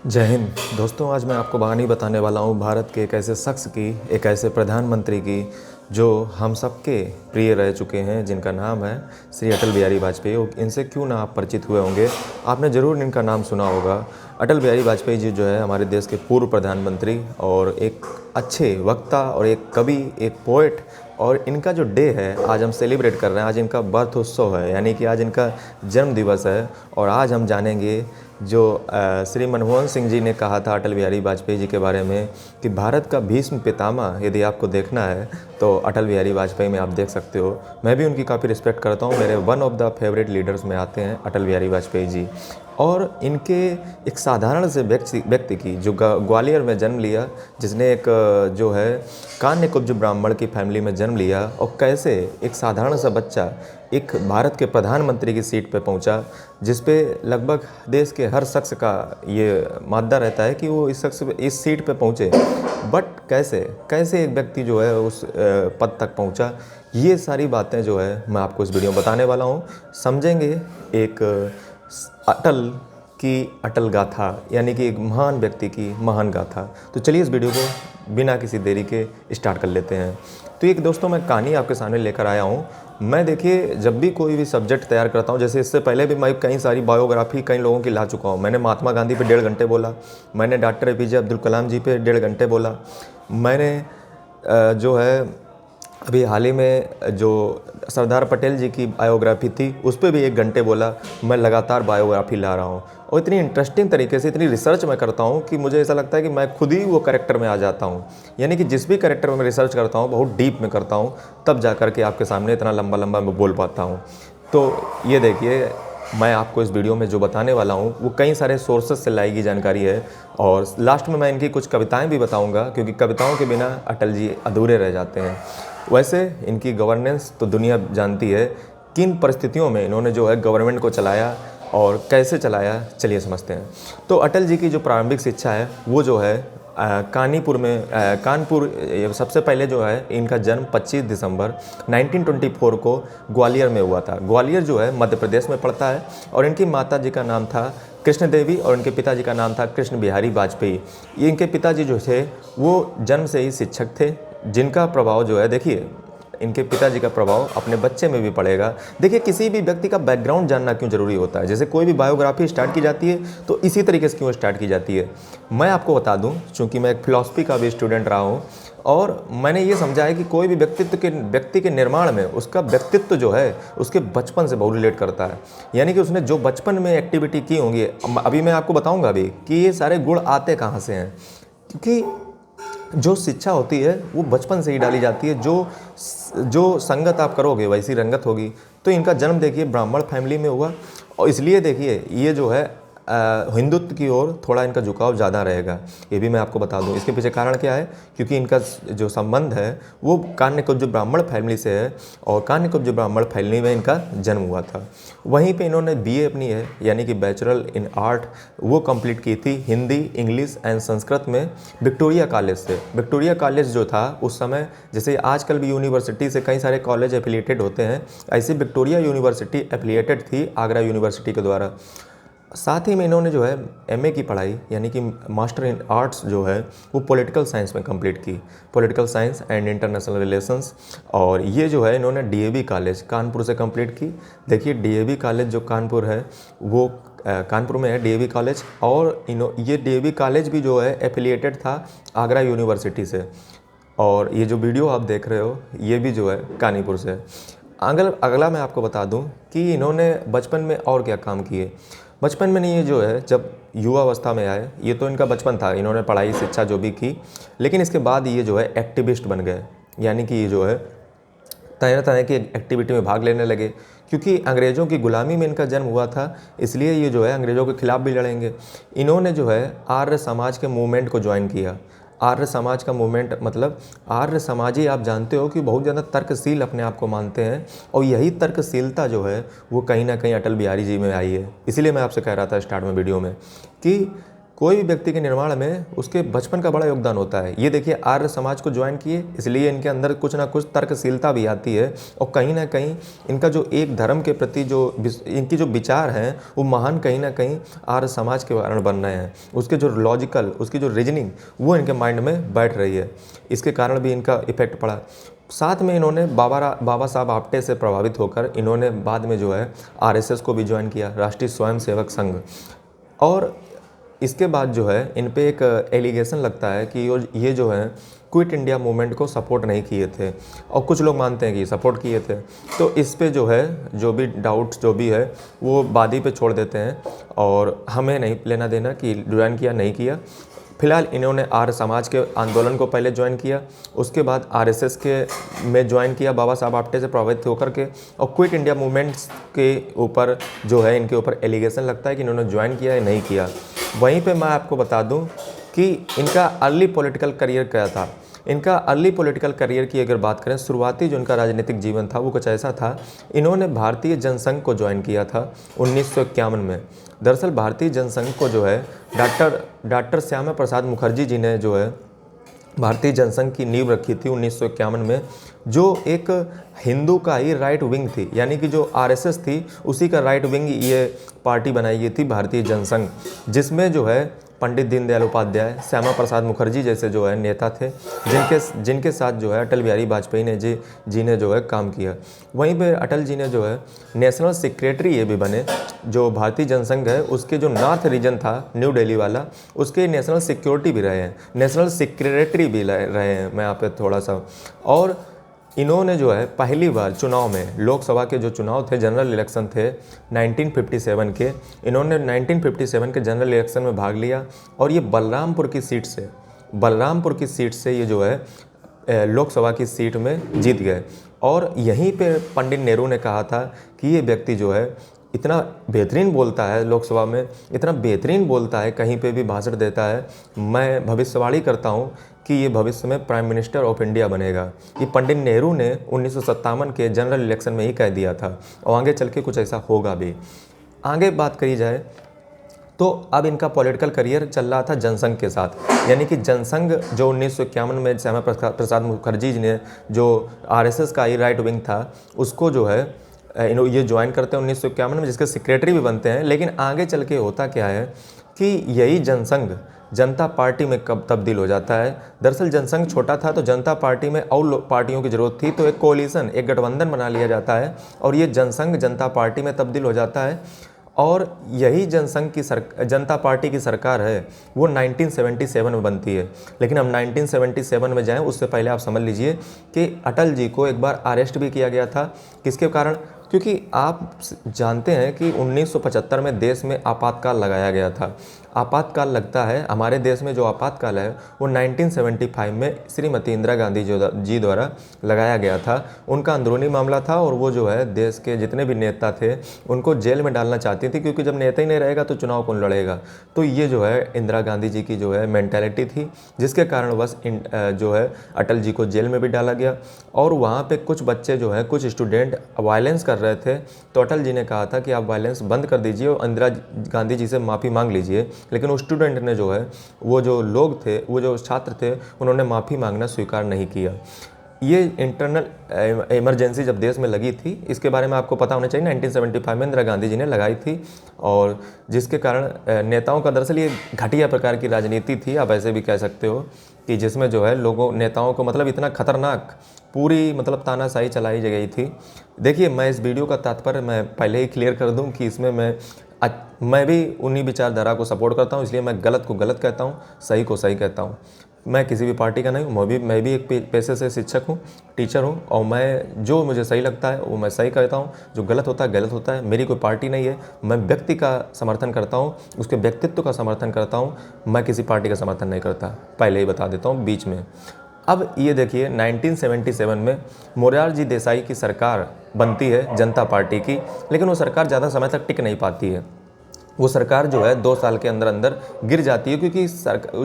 जय हिंद दोस्तों। आज मैं आपको कहानी बताने वाला हूँ भारत के एक ऐसे शख्स की, एक ऐसे प्रधानमंत्री की जो हम सबके प्रिय रह चुके हैं, जिनका नाम है श्री अटल बिहारी वाजपेयी। इनसे क्यों ना आप परिचित हुए होंगे, आपने ज़रूर इनका नाम सुना होगा। अटल बिहारी वाजपेयी जी जो है हमारे देश के पूर्व प्रधानमंत्री और एक अच्छे वक्ता और एक कवि, एक पोएट। और इनका जो डे है आज हम सेलिब्रेट कर रहे हैं। आज इनका बर्थ उत्सव है, यानी कि आज इनका जन्म दिवस है। और आज हम जानेंगे जो श्री मनमोहन सिंह जी ने कहा था अटल बिहारी वाजपेयी जी के बारे में कि भारत का भीष्म पितामह यदि आपको देखना है तो अटल बिहारी वाजपेयी में आप देख सकते हो। मैं भी उनकी काफ़ी रिस्पेक्ट करता हूँ, मेरे one of the favourite leaders में आते हैं अटल बिहारी वाजपेयी जी। और इनके एक साधारण से व्यक्ति की जो ग्वालियर में जन्म लिया, जिसने एक जो है कान्य कुब्ज ब्राह्मण की फैमिली में जन्म लिया, और कैसे एक साधारण सा बच्चा एक भारत के प्रधानमंत्री की सीट पे पहुंचा, जिस पे लगभग देश के हर शख्स का ये मादा रहता है कि वो इस शख्स इस सीट पे पहुंचे। बट कैसे एक व्यक्ति जो है उस पद तक पहुंचा, ये सारी बातें जो है मैं आपको इस वीडियो में बताने वाला हूँ। समझेंगे एक अटल की अटल गाथा, यानी कि एक महान व्यक्ति की महान गाथा। तो चलिए इस वीडियो को बिना किसी देरी के स्टार्ट कर लेते हैं। तो एक दोस्तों मैं कहानी आपके सामने लेकर आया हूँ। मैं देखिए जब भी कोई भी सब्जेक्ट तैयार करता हूँ, जैसे इससे पहले भी मैं कई सारी बायोग्राफी कई लोगों की ला चुका हूँ। मैंने महात्मा गांधी पे 1.5 घंटे बोला, मैंने डॉक्टर APJ अब्दुल कलाम जी पे 1.5 घंटे बोला, मैंने जो है अभी हाल ही में जो सरदार पटेल जी की बायोग्राफी थी उस पर भी 1 घंटे बोला। मैं लगातार बायोग्राफी ला रहा हूँ और इतनी इंटरेस्टिंग तरीके से इतनी रिसर्च मैं करता हूँ कि मुझे ऐसा लगता है कि मैं खुद ही वो कैरेक्टर में आ जाता हूँ। यानी कि जिस भी कैरेक्टर में मैं रिसर्च करता हूँ बहुत डीप में करता हूँ, तब जा कर के आपके सामने इतना लंबा लंबा मैं बोल पाता हूँ। तो ये देखिए, मैं आपको इस वीडियो में जो बताने वाला हूँ वो कई सारे सोर्सेज से लाई गई जानकारी है। और लास्ट में मैं इनकी कुछ कविताएं भी बताऊंगा, क्योंकि कविताओं के बिना अटल जी अधूरे रह जाते हैं। वैसे इनकी गवर्नेंस तो दुनिया जानती है, किन परिस्थितियों में इन्होंने जो है गवर्नमेंट को चलाया और कैसे चलाया, चलिए समझते हैं। तो अटल जी की जो प्रारंभिक शिक्षा है वो जो है कानपुर सबसे पहले जो है इनका जन्म 25 दिसंबर 1924 को ग्वालियर में हुआ था। ग्वालियर जो है मध्य प्रदेश में पड़ता है। और इनकी माता जी का नाम था कृष्ण देवी और इनके पिताजी का नाम था कृष्ण बिहारी वाजपेयी। ये इनके पिताजी जो थे वो जन्म से ही शिक्षक थे, जिनका प्रभाव जो है देखिए इनके पिताजी का प्रभाव अपने बच्चे में भी पड़ेगा। देखिए किसी भी व्यक्ति का बैकग्राउंड जानना क्यों ज़रूरी होता है। जैसे कोई भी बायोग्राफी स्टार्ट की जाती है तो इसी तरीके से क्यों स्टार्ट की जाती है। मैं आपको बता दूं, चूँकि मैं एक फिलॉसफी का भी स्टूडेंट रहा हूँ और मैंने ये समझा है कि कोई भी व्यक्ति के निर्माण में उसका व्यक्तित्व जो है उसके बचपन से बहुत रिलेट करता है। यानी कि उसने जो बचपन में एक्टिविटी की होंगी, अभी मैं आपको बताऊँगा अभी कि ये सारे गुण आते कहाँ से हैं। क्योंकि जो शिक्षा होती है वो बचपन से ही डाली जाती है। जो संगत आप करोगे वैसी रंगत होगी। तो इनका जन्म देखिए ब्राह्मण फैमिली में हुआ, और इसलिए देखिए ये जो है हिंदुत्व की ओर थोड़ा इनका झुकाव ज़्यादा रहेगा। ये भी मैं आपको बता दूं। इसके पीछे कारण क्या है, क्योंकि इनका जो संबंध है वो कान्य कुब्ज ब्राह्मण फैमिली से है, और कान्य कुब्ज ब्राह्मण फैमिली में इनका जन्म हुआ था। वहीं पे इन्होंने BA अपनी है, यानी कि बैचलर इन आर्ट, वो कंप्लीट की थी हिंदी, इंग्लिश एंड संस्कृत में विक्टोरिया कॉलेज से। विक्टोरिया कॉलेज जो था उस समय, जैसे आजकल भी यूनिवर्सिटी से कई सारे कॉलेज एफिलिएटेड होते हैं, ऐसी विक्टोरिया यूनिवर्सिटी एफिलिएटेड थी आगरा यूनिवर्सिटी के द्वारा। साथ ही में इन्होंने जो है MA की पढ़ाई, यानी कि मास्टर इन आर्ट्स जो है वो पॉलिटिकल साइंस में कंप्लीट की, political science and international relations. और ये जो है इन्होंने DAV कॉलेज कानपुर से कंप्लीट की। देखिए DAV कॉलेज जो कानपुर है वो कानपुर में है DAV कॉलेज, और ये DAV कॉलेज भी जो है एफिलिएटेड था आगरा यूनिवर्सिटी से। और ये जो वीडियो आप देख रहे हो ये भी जो है कानपुर से। अगला मैं आपको बता दूं कि इन्होंने बचपन में और क्या काम किए। बचपन में नहीं, ये जो है जब युवा अवस्था में आए, ये तो इनका बचपन था, इन्होंने पढ़ाई शिक्षा जो भी की, लेकिन इसके बाद ये जो है एक्टिविस्ट बन गए। यानी कि ये जो है तरह तरह की एक्टिविटी में भाग लेने लगे, क्योंकि अंग्रेज़ों की गुलामी में इनका जन्म हुआ था, इसलिए ये जो है अंग्रेज़ों के खिलाफ भी लड़ेंगे। इन्होंने जो है आर्य समाज के मूवमेंट को ज्वाइन किया। आर्य समाज का मूवमेंट मतलब आर्य समाजी, आप जानते हो कि बहुत ज़्यादा तर्कशील अपने आप को मानते हैं, और यही तर्कशीलता जो है वो कहीं ना कहीं अटल बिहारी जी में आई है। इसीलिए मैं आपसे कह रहा था स्टार्ट में वीडियो में कि कोई भी व्यक्ति के निर्माण में उसके बचपन का बड़ा योगदान होता है। ये देखिए आर्य समाज को ज्वाइन किए, इसलिए इनके अंदर कुछ ना कुछ तर्कशीलता भी आती है और कहीं ना कहीं इनका जो एक धर्म के प्रति जो इनकी जो विचार हैं वो महान कहीं ना कहीं आर्य समाज के कारण बन रहे हैं। उसके जो लॉजिकल, उसकी जो रीजनिंग वो इनके माइंड में बैठ रही है, इसके कारण भी इनका इफेक्ट पड़ा। साथ में इन्होंने बाबा साहब आप्टे से प्रभावित होकर इन्होंने बाद में जो है आरएसएस को भी ज्वाइन किया, राष्ट्रीय स्वयंसेवक संघ। और इसके बाद जो है इन पे एक एलिगेशन लगता है कि ये जो है क्विट इंडिया मूवमेंट को सपोर्ट नहीं किए थे, और कुछ लोग मानते हैं कि सपोर्ट किए थे। तो इस पे जो है जो भी डाउट्स जो भी है वो वादी पे छोड़ देते हैं और हमें नहीं लेना देना कि ज्वाइन किया नहीं किया। फिलहाल इन्होंने आर्य समाज के आंदोलन को पहले ज्वाइन किया, उसके बाद आरएसएस के में ज्वाइन किया बाबा साहब आप्टे से प्रभावित होकर के, और क्विट इंडिया मूवमेंट्स के ऊपर जो है इनके ऊपर एलिगेशन लगता है कि इन्होंने ज्वाइन किया या नहीं किया। वहीं पे मैं आपको बता दूं कि इनका अर्ली पॉलिटिकल करियर क्या था। इनका अर्ली पॉलिटिकल करियर की अगर बात करें, शुरुआती जो इनका राजनीतिक जीवन था वो कुछ ऐसा था। इन्होंने भारतीय जनसंघ को ज्वाइन किया था 1951 में। दरअसल भारतीय जनसंघ को जो है डॉक्टर श्यामा प्रसाद मुखर्जी जी ने जो है भारतीय जनसंघ की नींव रखी थी 1951 में, जो एक हिंदू का ही राइट विंग थी, यानी कि जो आरएसएस थी उसी का राइट विंग ये पार्टी बनाई गई थी भारतीय जनसंघ, जिसमें जो है पंडित दीनदयाल उपाध्याय, श्यामा प्रसाद मुखर्जी जैसे जो है नेता थे, जिनके साथ जो है अटल बिहारी वाजपेयी ने जी ने जो है काम किया। वहीं पे अटल जी ने जो है नेशनल सेक्रेटरी ये भी बने, जो भारतीय जनसंघ है उसके जो नॉर्थ रीजन था न्यू दिल्ली वाला, उसके नेशनल सिक्योरिटी भी रहे हैं, नेशनल सेक्रेटरी भी रहे हैं। मैं यहाँ पे थोड़ा सा, और इन्होंने जो है पहली बार चुनाव में, लोकसभा के जो चुनाव थे, जनरल इलेक्शन थे 1957 के, इन्होंने 1957 के जनरल इलेक्शन में भाग लिया और ये बलरामपुर की सीट से ये जो है लोकसभा की सीट में जीत गए। और यहीं पे पंडित नेहरू ने कहा था कि ये व्यक्ति जो है इतना बेहतरीन बोलता है, लोकसभा में इतना बेहतरीन बोलता है, कहीं पे भी भाषण देता है, मैं भविष्यवाणी करता हूँ कि ये भविष्य में प्राइम मिनिस्टर ऑफ इंडिया बनेगा। ये पंडित नेहरू ने 1957 के जनरल इलेक्शन में ही कह दिया था, और आगे चल के कुछ ऐसा होगा भी। आगे बात करी जाए तो अब इनका पॉलिटिकल करियर चल रहा था जनसंघ के साथ, यानी कि जनसंघ जो 1951 में श्यामा प्रसाद मुखर्जी जी ने, जो आरएसएस का ही राइट विंग था, उसको जो है ये ज्वाइन करते हैं 1951 में, जिसके सेक्रेटरी भी बनते हैं। लेकिन आगे चल के होता क्या है कि यही जनसंघ जनता पार्टी में कब तब्दील हो जाता है। दरअसल जनसंघ छोटा था तो जनता पार्टी में और पार्टियों की ज़रूरत थी, तो एक कोलिशन, एक गठबंधन बना लिया जाता है और ये जनसंघ जनता पार्टी में तब्दील हो जाता है। और यही जनसंघ की जनता पार्टी की सरकार है वो 1977 में बनती है। लेकिन हम 1977 में जाएं उससे पहले आप समझ लीजिए कि अटल जी को एक बार अरेस्ट भी किया गया था। किसके कारण? क्योंकि आप जानते हैं कि 1975 में देश में आपातकाल लगाया गया था। आपातकाल लगता है, हमारे देश में जो आपातकाल है वो 1975 में श्रीमती इंदिरा गांधी जी द्वारा लगाया गया था। उनका अंदरूनी मामला था और वो जो है देश के जितने भी नेता थे उनको जेल में डालना चाहती थी, क्योंकि जब नेता ही नहीं रहेगा तो चुनाव कौन लड़ेगा। तो ये जो है इंदिरा गांधी जी की जो है मेंटालिटी थी, जिसके कारण बस जो है अटल जी को जेल में भी डाला गया। और वहाँ पर कुछ बच्चे जो है, कुछ स्टूडेंट वायलेंस कर रहे थे, तो अटल जी ने कहा था कि आप वायलेंस बंद कर दीजिए और इंदिरा गांधी जी से माफ़ी मांग लीजिए। लेकिन उस स्टूडेंट ने जो है, वो जो लोग थे, वो जो छात्र थे, उन्होंने माफ़ी मांगना स्वीकार नहीं किया। ये इंटरनल इमरजेंसी जब देश में लगी थी, इसके बारे में आपको पता होना चाहिए, 1975 में इंदिरा गांधी जी ने लगाई थी, और जिसके कारण नेताओं का दरअसल ये घटिया प्रकार की राजनीति थी, आप ऐसे भी कह सकते हो, कि जिसमें जो है लोगों नेताओं को मतलब इतना खतरनाक पूरी मतलब तानाशाही चलाई गई थी। देखिए, मैं इस वीडियो का तात्पर्य मैं पहले ही क्लियर कर दूं कि इसमें मैं भी उन्हीं विचारधारा को सपोर्ट करता हूं, इसलिए मैं गलत को गलत कहता हूं, सही को सही कहता हूं। मैं किसी भी पार्टी का नहीं हूँ, मैं भी एक पेशे से शिक्षक हूँ, टीचर हूँ, और मैं जो मुझे सही लगता है वो मैं सही कहता हूँ, जो गलत होता है गलत होता है। मेरी कोई पार्टी नहीं है, मैं व्यक्ति का समर्थन करता हूँ, उसके व्यक्तित्व का समर्थन करता हूँ, मैं किसी पार्टी का समर्थन नहीं करता, पहले ही बता देता हूँ बीच में। अब ये देखिए 1977 में मोरारजी देसाई की सरकार बनती है जनता पार्टी की, लेकिन वो सरकार ज़्यादा समय तक टिक नहीं पाती है। वो सरकार जो है 2 साल के अंदर अंदर गिर जाती है, क्योंकि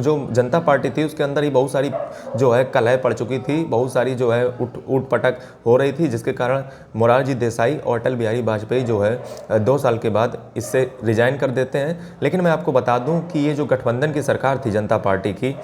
जो जनता पार्टी थी उसके अंदर ही बहुत सारी जो है कलह पड़ चुकी थी, बहुत सारी जो है उठ पटक हो रही थी, जिसके कारण मोरारजी देसाई और अटल बिहारी वाजपेयी जो है 2 साल के बाद इससे रिजाइन कर देते हैं। लेकिन मैं आपको बता दूं कि ये जो गठबंधन की सरकार थी जनता पार्टी की,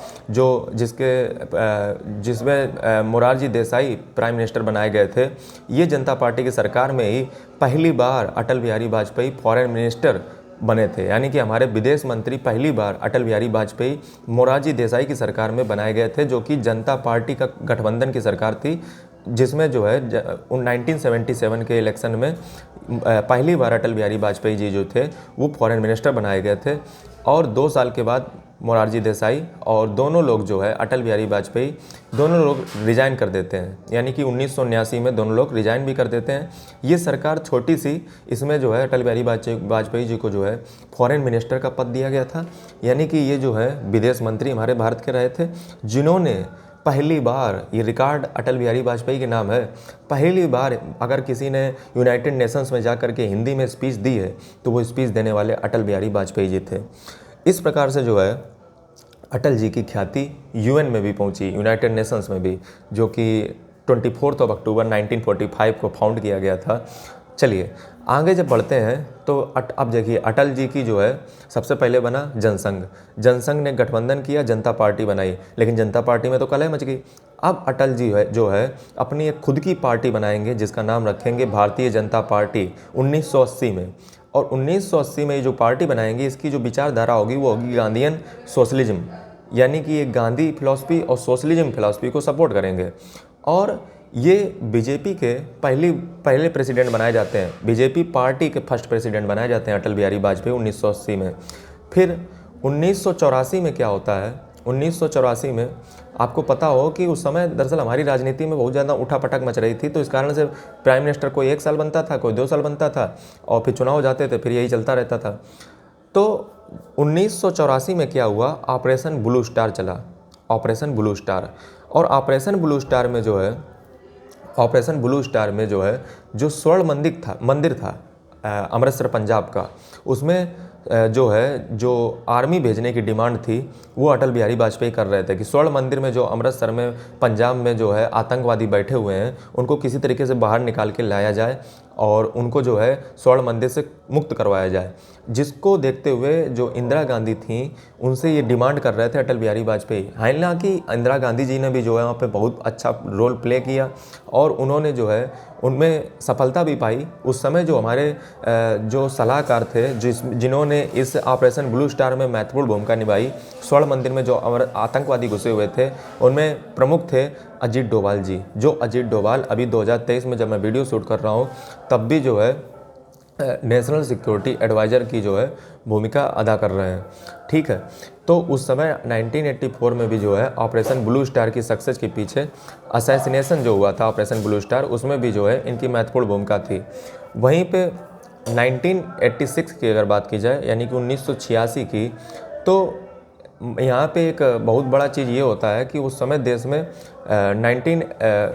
जिसमें मोरारजी देसाई प्राइम मिनिस्टर बनाए गए थे, ये जनता पार्टी की सरकार में ही पहली बार अटल बिहारी वाजपेयी फॉरेन मिनिस्टर बने थे। यानी कि हमारे विदेश मंत्री पहली बार अटल बिहारी वाजपेयी मोरारजी देसाई की सरकार में बनाए गए थे, जो कि जनता पार्टी का गठबंधन की सरकार थी, जिसमें जो है 1977 के इलेक्शन में पहली बार अटल बिहारी वाजपेयी जी जो थे वो फॉरेन मिनिस्टर बनाए गए थे। और 2 साल के बाद मोरारजी देसाई और दोनों लोग जो है अटल बिहारी वाजपेयी दोनों लोग रिजाइन कर देते हैं, यानी कि 1979 में दोनों लोग रिजाइन भी कर देते हैं। ये सरकार छोटी सी, इसमें जो है अटल बिहारी वाजपेयी जी को जो है फॉरेन मिनिस्टर का पद दिया गया था, यानी कि ये जो है विदेश मंत्री हमारे भारत के रहे थे, जिन्होंने पहली बार, ये रिकॉर्ड अटल बिहारी वाजपेयी के नाम है, पहली बार अगर किसी ने यूनाइटेड नेशंस में जा कर के हिंदी में स्पीच दी है तो वो स्पीच देने वाले अटल बिहारी वाजपेयी जी थे। इस प्रकार से जो है अटल जी की ख्याति यूएन में भी पहुंची, यूनाइटेड नेशंस में भी, जो कि 24 अक्टूबर 1945 को फाउंड किया गया था। चलिए आगे जब बढ़ते हैं तो अब देखिए अटल जी की जो है सबसे पहले बना जनसंघ। जनसंघ ने गठबंधन किया, जनता पार्टी बनाई, लेकिन जनता पार्टी में तो कलह मच गई। अब अटल जी जो है अपनी एक खुद की पार्टी बनाएंगे, जिसका नाम रखेंगे भारतीय जनता पार्टी 1980 में। और 1980 में ये जो पार्टी बनाएंगे, इसकी जो विचारधारा होगी वो होगी गांधीयन सोशलिज्म, यानी कि ये गांधी फिलॉसफी और सोशलिज्म फिलॉसफी को सपोर्ट करेंगे। और ये बीजेपी के पहले प्रेसिडेंट बनाए जाते हैं, बीजेपी पार्टी के फर्स्ट प्रेसिडेंट बनाए जाते हैं अटल बिहारी वाजपेयी 1980 में। फिर 1984 में क्या होता है, 1984 में आपको पता हो कि उस समय दरअसल हमारी राजनीति में बहुत ज़्यादा उठापटक मच रही थी, तो इस कारण से प्राइम मिनिस्टर कोई 1 साल बनता था, कोई 2 साल बनता था, और फिर चुनाव हो जाते थे, फिर यही चलता रहता था। तो 1984 में क्या हुआ, ऑपरेशन ब्लू स्टार चला, ऑपरेशन ब्लू स्टार। और ऑपरेशन ब्लू स्टार में जो है, ऑपरेशन ब्लू स्टार में जो है जो स्वर्ण मंदिर था अमृतसर पंजाब का, उसमें जो आर्मी भेजने की डिमांड थी वो अटल बिहारी वाजपेयी कर रहे थे कि स्वर्ण मंदिर में जो अमृतसर में पंजाब में जो है आतंकवादी बैठे हुए हैं, उनको किसी तरीके से बाहर निकाल के लाया जाए और उनको जो है स्वर्ण मंदिर से मुक्त करवाया जाए। जिसको देखते हुए जो इंदिरा गांधी थी उनसे ये डिमांड कर रहे थे अटल बिहारी वाजपेयी। हालांकि इंदिरा गांधी जी ने भी जो है वहाँ पे बहुत अच्छा रोल प्ले किया और उन्होंने जो है उनमें सफलता भी पाई। उस समय जो हमारे जो सलाहकार थे जिन्होंने इस ऑपरेशन ब्लू स्टार में महत्वपूर्ण भूमिका निभाई, स्वर्ण मंदिर में जो आतंकवादी घुसे हुए थे, उनमें प्रमुख थे अजीत डोभाल जी। जो अजीत डोभाल अभी 2023 में जब मैं वीडियो शूट कर रहा हूँ तब भी जो है नेशनल सिक्योरिटी एडवाइज़र की जो है भूमिका अदा कर रहे हैं। ठीक है, तो उस समय 1984 में भी जो है ऑपरेशन ब्लू स्टार की सक्सेस के पीछे असैसिनेशन जो हुआ था ऑपरेशन ब्लू स्टार, उसमें भी जो है इनकी महत्वपूर्ण भूमिका थी। वहीं पे 1986 की अगर बात की जाए, यानी कि 1986 की, तो यहाँ पे एक बहुत बड़ा चीज़ ये होता है कि उस समय देश में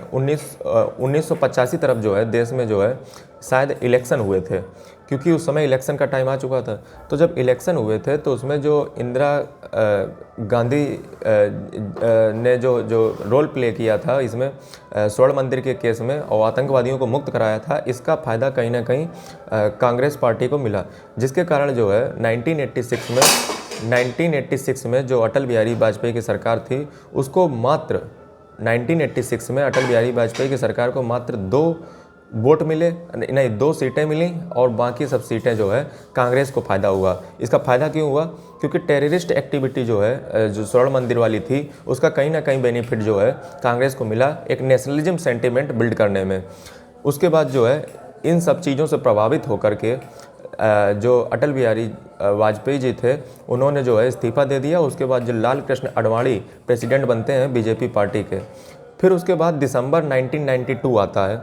1985 तरफ जो है देश में जो है शायद इलेक्शन हुए थे, क्योंकि उस समय इलेक्शन का टाइम आ चुका था। तो जब इलेक्शन हुए थे तो उसमें जो इंदिरा गांधी ने जो रोल प्ले किया था इसमें स्वर्ण मंदिर के केस में और आतंकवादियों को मुक्त कराया था, इसका फ़ायदा कहीं ना कहीं कांग्रेस पार्टी को मिला, जिसके कारण जो है 1986 में जो अटल बिहारी वाजपेयी की सरकार थी उसको मात्र 1986 में अटल बिहारी वाजपेयी की सरकार को मात्र 2 वोट मिले, नहीं 2 सीटें मिली और बाकी सब सीटें जो है कांग्रेस को फ़ायदा हुआ। इसका फ़ायदा क्यों हुआ? क्योंकि टेररिस्ट एक्टिविटी जो है जो स्वर्ण मंदिर वाली थी उसका कहीं ना कहीं बेनिफिट जो है कांग्रेस को मिला एक नेशनलिज्म सेंटिमेंट बिल्ड करने में। उसके बाद जो है इन सब चीज़ों से प्रभावित होकर के जो अटल बिहारी वाजपेयी जी थे उन्होंने जो है इस्तीफ़ा दे दिया। उसके बाद जो लाल कृष्ण आडवाणी प्रेसिडेंट बनते हैं बीजेपी पार्टी के। फिर उसके बाद दिसंबर 1992 आता है।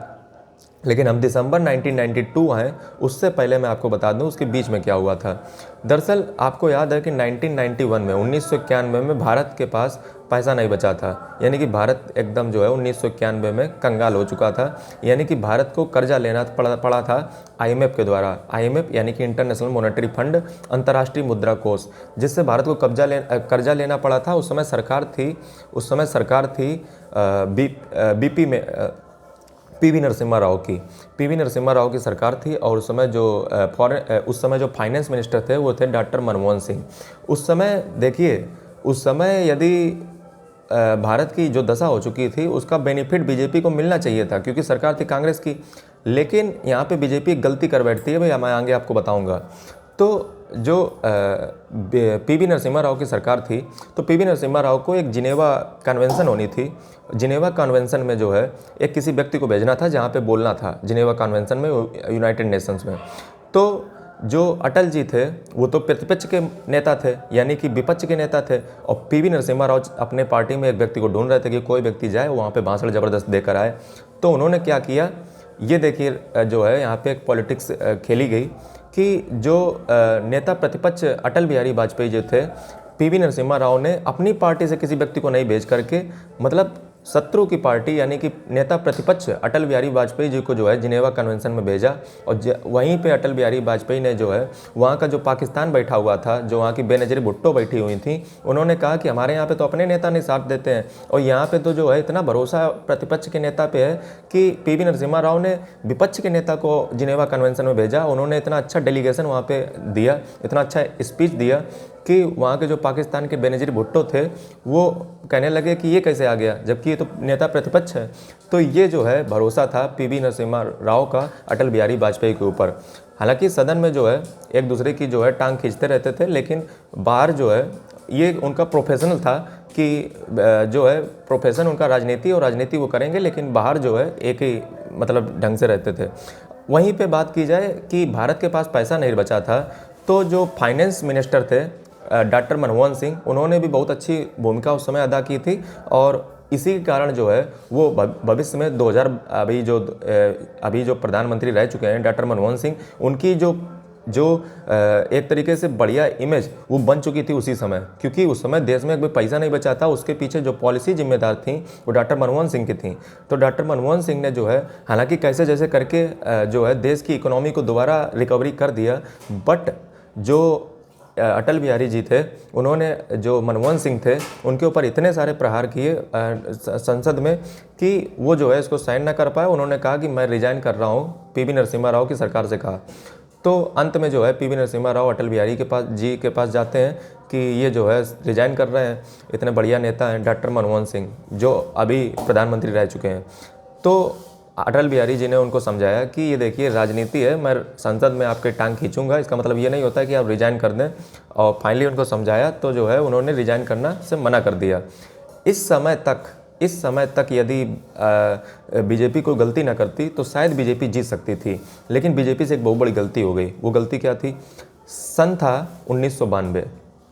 लेकिन हम दिसंबर 1992 हैं, उससे पहले मैं आपको बता दूं उसके बीच में क्या हुआ था। दरअसल आपको याद है कि 1991 में 1991 में भारत के पास पैसा नहीं बचा था, यानी कि भारत एकदम जो है 1991 में कंगाल हो चुका था, यानी कि भारत को कर्जा लेना पड़ा था आईएमएफ के द्वारा। आईएमएफ यानी कि इंटरनेशनल मॉनेटरी फंड, अंतर्राष्ट्रीय मुद्रा कोष, जिससे भारत को कर्जा लेना पड़ा था। उस समय सरकार थी बीपी में पीवी नरसिम्हा राव की सरकार थी। और उस समय जो फाइनेंस मिनिस्टर थे वो थे डॉक्टर मनमोहन सिंह। उस समय यदि भारत की जो दशा हो चुकी थी उसका बेनिफिट बीजेपी को मिलना चाहिए था, क्योंकि सरकार थी कांग्रेस की। लेकिन यहाँ पे बीजेपी गलती कर बैठती है, भैया मैं आगे आपको बताऊँगा। तो जो पीवी नरसिम्हा राव की सरकार थी, तो पीवी नरसिम्हा राव को एक जिनेवा कन्वेंशन होनी थी। जिनेवा कन्वेंशन में जो है एक किसी व्यक्ति को भेजना था जहाँ पे बोलना था, जिनेवा कन्वेंशन में, यूनाइटेड नेशंस में। तो जो अटल जी थे वो तो प्रतिपक्ष के नेता थे, यानी कि विपक्ष के नेता थे, और पीवी नरसिम्हा राव अपने पार्टी में एक व्यक्ति को ढूंढ रहे थे कि कोई व्यक्ति जाए वहाँ पे भाषण ज़बरदस्त देकर आए। तो उन्होंने क्या किया, ये देखिए जो है यहाँ पे एक पॉलिटिक्स खेली गई कि जो नेता प्रतिपक्ष अटल बिहारी वाजपेयी जो थे, पीवी नरसिम्हा राव ने अपनी पार्टी से किसी व्यक्ति को नहीं भेज करके, मतलब शत्रु की पार्टी यानी कि नेता प्रतिपक्ष अटल बिहारी वाजपेयी जी को जो है जिनेवा कन्वेंशन में भेजा। और वहीं पे अटल बिहारी वाजपेयी ने जो है वहाँ का जो पाकिस्तान बैठा हुआ था, जो वहाँ की बेनज़ीर भुट्टो बैठी हुई थी, उन्होंने कहा कि हमारे यहाँ पे तो अपने नेता नहीं साथ देते हैं, और यहाँ पे तो जो है इतना भरोसा प्रतिपक्ष के नेता पे है कि पीवी नरसिम्हा राव ने विपक्ष के नेता को जिनेवा कन्वेंशन में भेजा। उन्होंने इतना अच्छा डेलीगेशन वहाँ पे दिया, इतना अच्छा स्पीच दिया कि वहाँ के जो पाकिस्तान के बेनज़ीर भुट्टो थे वो कहने लगे कि ये कैसे आ गया, जबकि ये तो नेता प्रतिपक्ष है। तो ये जो है भरोसा था पीवी नरसिम्हा राव का अटल बिहारी वाजपेयी के ऊपर। हालांकि सदन में जो है एक दूसरे की जो है टांग खींचते रहते थे, लेकिन बाहर जो है ये उनका प्रोफेशनल था कि जो है प्रोफेशन उनका राजनीति, और राजनीति वो करेंगे, लेकिन बाहर जो है एक ही मतलब ढंग से रहते थे। वहीं पे बात की जाए कि भारत के पास पैसा नहीं बचा था, तो जो फाइनेंस मिनिस्टर थे डॉक्टर मनमोहन सिंह, उन्होंने भी बहुत अच्छी भूमिका उस समय अदा की थी। और इसी के कारण जो है वो भविष्य में 2000 अभी जो प्रधानमंत्री रह चुके हैं डॉक्टर मनमोहन सिंह, उनकी जो एक तरीके से बढ़िया इमेज वो बन चुकी थी उसी समय, क्योंकि उस समय देश में पैसा नहीं बचा था। उसके पीछे जो पॉलिसी जिम्मेदार थी वो डॉक्टर मनमोहन सिंह की थी। तो डॉक्टर मनमोहन सिंह ने जो है हालांकि कैसे जैसे करके जो है देश की इकोनॉमी को दोबारा रिकवरी कर दिया, बट जो अटल बिहारी जी थे, उन्होंने जो मनमोहन सिंह थे उनके ऊपर इतने सारे प्रहार किए संसद में कि वो जो है इसको साइन ना कर पाए। उन्होंने कहा कि मैं रिजाइन कर रहा हूँ, पीवी नरसिम्हा राव की सरकार से कहा। तो अंत में जो है पीवी नरसिम्हा राव अटल बिहारी के पास जाते हैं कि ये जो है रिजाइन कर रहे हैं, इतने बढ़िया नेता हैं डॉक्टर मनमोहन सिंह जो अभी प्रधानमंत्री रह चुके हैं। तो अटल बिहारी जी ने उनको समझाया कि ये देखिए राजनीति है, मैं संसद में आपके टांग खींचूंगा, इसका मतलब ये नहीं होता है कि आप रिजाइन कर दें। और फाइनली उनको समझाया तो जो है उन्होंने रिजाइन करना से मना कर दिया। इस समय तक यदि बीजेपी कोई गलती ना करती तो शायद बीजेपी जीत सकती थी, लेकिन बीजेपी से एक बहुत बड़ी गलती हो गई। वो गलती क्या थी? सन था 1992,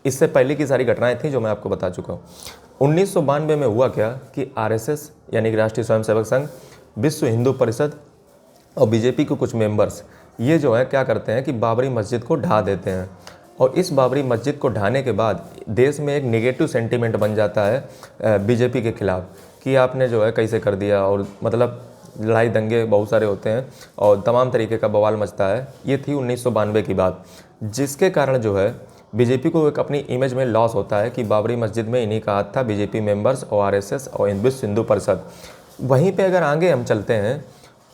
इससे पहले की सारी घटनाएं थी जो मैं आपको बता चुका हूँ। 1992 में हुआ क्या कि आरएसएस यानी कि राष्ट्रीय स्वयंसेवक संघ, विश्व हिंदू परिषद और बीजेपी के कुछ मेंबर्स ये जो है क्या करते हैं कि बाबरी मस्जिद को ढा देते हैं। और इस बाबरी मस्जिद को ढाने के बाद देश में एक नेगेटिव सेंटीमेंट बन जाता है बीजेपी के खिलाफ कि आपने जो है कैसे कर दिया, और मतलब लड़ाई दंगे बहुत सारे होते हैं और तमाम तरीके का बवाल मचता है। ये थी 1992 की बात, जिसके कारण जो है बीजेपी को एक अपनी इमेज में लॉस होता है कि बाबरी मस्जिद में इन्हीं का हाथ था, बीजेपी मेंबर्स और आरएसएस और विश्व हिंदू परिषद। वहीं पे अगर आगे हम चलते हैं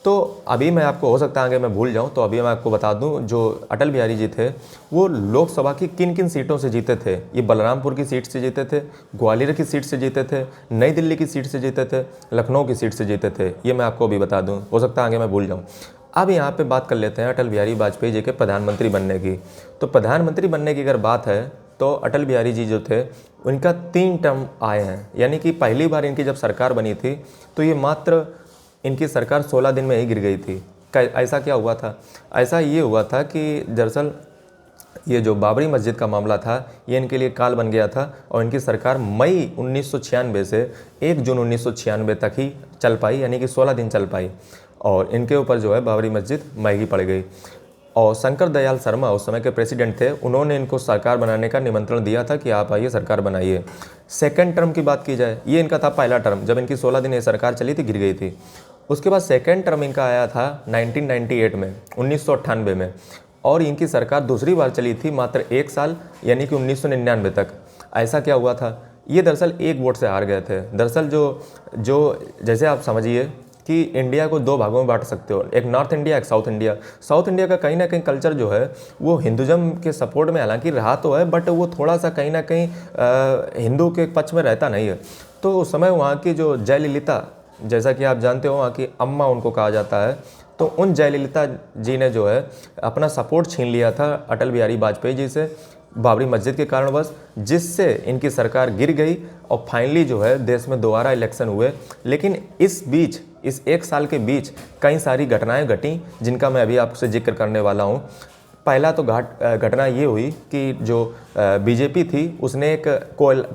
तो अभी मैं आपको, हो सकता है आगे मैं भूल जाऊं, तो अभी मैं आपको बता दूं जो अटल बिहारी जी थे वो लोकसभा की किन किन सीटों से जीते थे। ये बलरामपुर की सीट से जीते थे, ग्वालियर की सीट से जीते थे, नई दिल्ली की सीट से जीते थे, लखनऊ की सीट से जीते थे। ये मैं आपको अभी बता दूँ, हो सकता है आगे मैं भूल जाऊँ। अब यहाँ पे बात कर लेते हैं अटल बिहारी वाजपेयी जी के प्रधानमंत्री बनने की। तो प्रधानमंत्री बनने की अगर बात है तो अटल बिहारी जी जो थे उनका 3 टर्म आए हैं, यानी कि पहली बार इनकी जब सरकार बनी थी तो ये मात्र इनकी सरकार 16 दिन में ही गिर गई थी। ऐसा क्या हुआ था? ऐसा ये हुआ था कि दरअसल ये जो बाबरी मस्जिद का मामला था ये इनके लिए काल बन गया था और इनकी सरकार मई 1996 से 1 जून 1996 तक ही चल पाई, यानी कि 16 दिन चल पाई। और इनके ऊपर जो है बाबरी मस्जिद महंगी पड़ गई। और शंकर दयाल शर्मा उस समय के प्रेसिडेंट थे, उन्होंने इनको सरकार बनाने का निमंत्रण दिया था कि आप आइए सरकार बनाइए। सेकंड टर्म की बात की जाए, ये इनका था पहला टर्म, जब इनकी 16 दिन ये सरकार चली थी, गिर गई थी। उसके बाद सेकंड टर्म इनका आया था 1998 में, 1998 में, और इनकी सरकार दूसरी बार चली थी मात्र 1 साल, यानी कि 1999 तक। ऐसा क्या हुआ था, ये दरअसल एक वोट से हार गए थे। दरअसल जो जैसे आप समझिए कि इंडिया को 2 भागों में बांट सकते हो, एक नॉर्थ इंडिया, एक साउथ इंडिया। साउथ इंडिया का कहीं ना कहीं कल्चर जो है वो हिंदुज़म के सपोर्ट में हालांकि रहा तो है, बट वो थोड़ा सा कहीं ना कहीं हिंदू के पक्ष में रहता नहीं है। तो उस समय वहाँ की जो जयललिता, जैसा कि आप जानते हो वहाँ की अम्मा उनको कहा जाता है, तो उन जयललिता जी ने जो है अपना सपोर्ट छीन लिया था अटल बिहारी वाजपेयी जी से बाबरी मस्जिद के कारणवश, जिससे इनकी सरकार गिर गई और फाइनली जो है देश में दोबारा इलेक्शन हुए। लेकिन इस बीच, इस 1 साल के बीच कई सारी घटनाएं घटी जिनका मैं अभी आपसे जिक्र करने वाला हूं। पहला तो घटना ये हुई कि जो बीजेपी थी उसने एक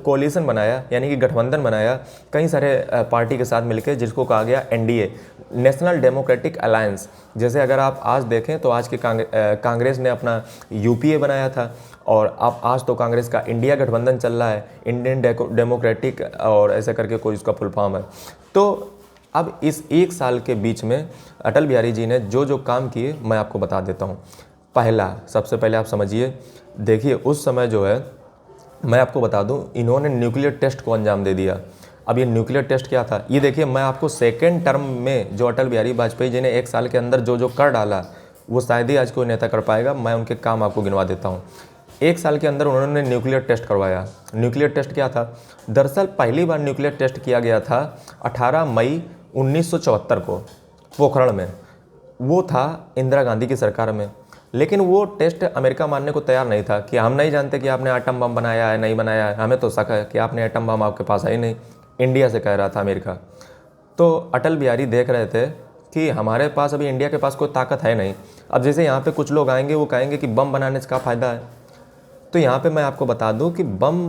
कोalition बनाया, यानी कि गठबंधन बनाया कई सारे पार्टी के साथ मिलकर, जिसको कहा गया एनडीए, नेशनल डेमोक्रेटिक अलायंस। जैसे अगर आप आज देखें तो आज की कांग्रेस ने अपना यूपीए बनाया था, और अब आज तो कांग्रेस का इंडिया गठबंधन चल रहा है, इंडियन डेमोक्रेटिक, और ऐसा करके कोई उसका फुल फॉर्म है। तो अब इस 1 साल के बीच में अटल बिहारी जी ने जो जो काम किए मैं आपको बता देता हूँ। पहला, सबसे पहले आप समझिए, देखिए उस समय जो है मैं आपको बता दूं, इन्होंने न्यूक्लियर टेस्ट को अंजाम दे दिया। अब ये न्यूक्लियर टेस्ट क्या था, ये देखिए मैं आपको सेकेंड टर्म में जो अटल बिहारी वाजपेयी जी ने 1 साल के अंदर जो जो कर डाला वो शायद ही आज कोई नेता कर पाएगा। मैं उनके काम आपको गिनवा देता हूँ। 1 साल के अंदर उन्होंने न्यूक्लियर टेस्ट करवाया। न्यूक्लियर टेस्ट क्या था, दरअसल पहली बार न्यूक्लियर टेस्ट किया गया था 18 मई 1974 को पोखरण में। वो था इंदिरा गांधी की सरकार में। लेकिन वो टेस्ट अमेरिका मानने को तैयार नहीं था कि हम नहीं जानते कि आपने एटम बम बनाया है, नहीं बनाया है, हमें तो शक है कि आपने एटम बम आपके पास है ही नहीं, इंडिया से कह रहा था अमेरिका। तो अटल बिहारी देख रहे थे कि हमारे पास अभी इंडिया के पास कोई ताकत है नहीं। अब जैसे यहाँ पे कुछ लोग आएंगे, वो कहेंगे कि बम बनाने से क्या फ़ायदा है। तो यहाँ पे मैं आपको बता दूँ कि बम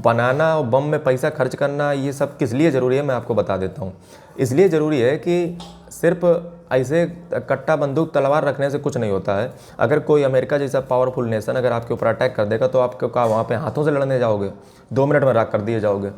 बनाना और बम में पैसा खर्च करना ये सब किस लिए ज़रूरी है, मैं आपको बता देता हूँ। इसलिए ज़रूरी है कि सिर्फ ऐसे कट्टा बंदूक तलवार रखने से कुछ नहीं होता है। अगर कोई अमेरिका जैसा पावरफुल नेशन अगर आपके ऊपर अटैक कर देगा तो आपको क्या वहाँ पे हाथों से लड़ने जाओगे, 2 मिनट में राख कर दिए जाओगे।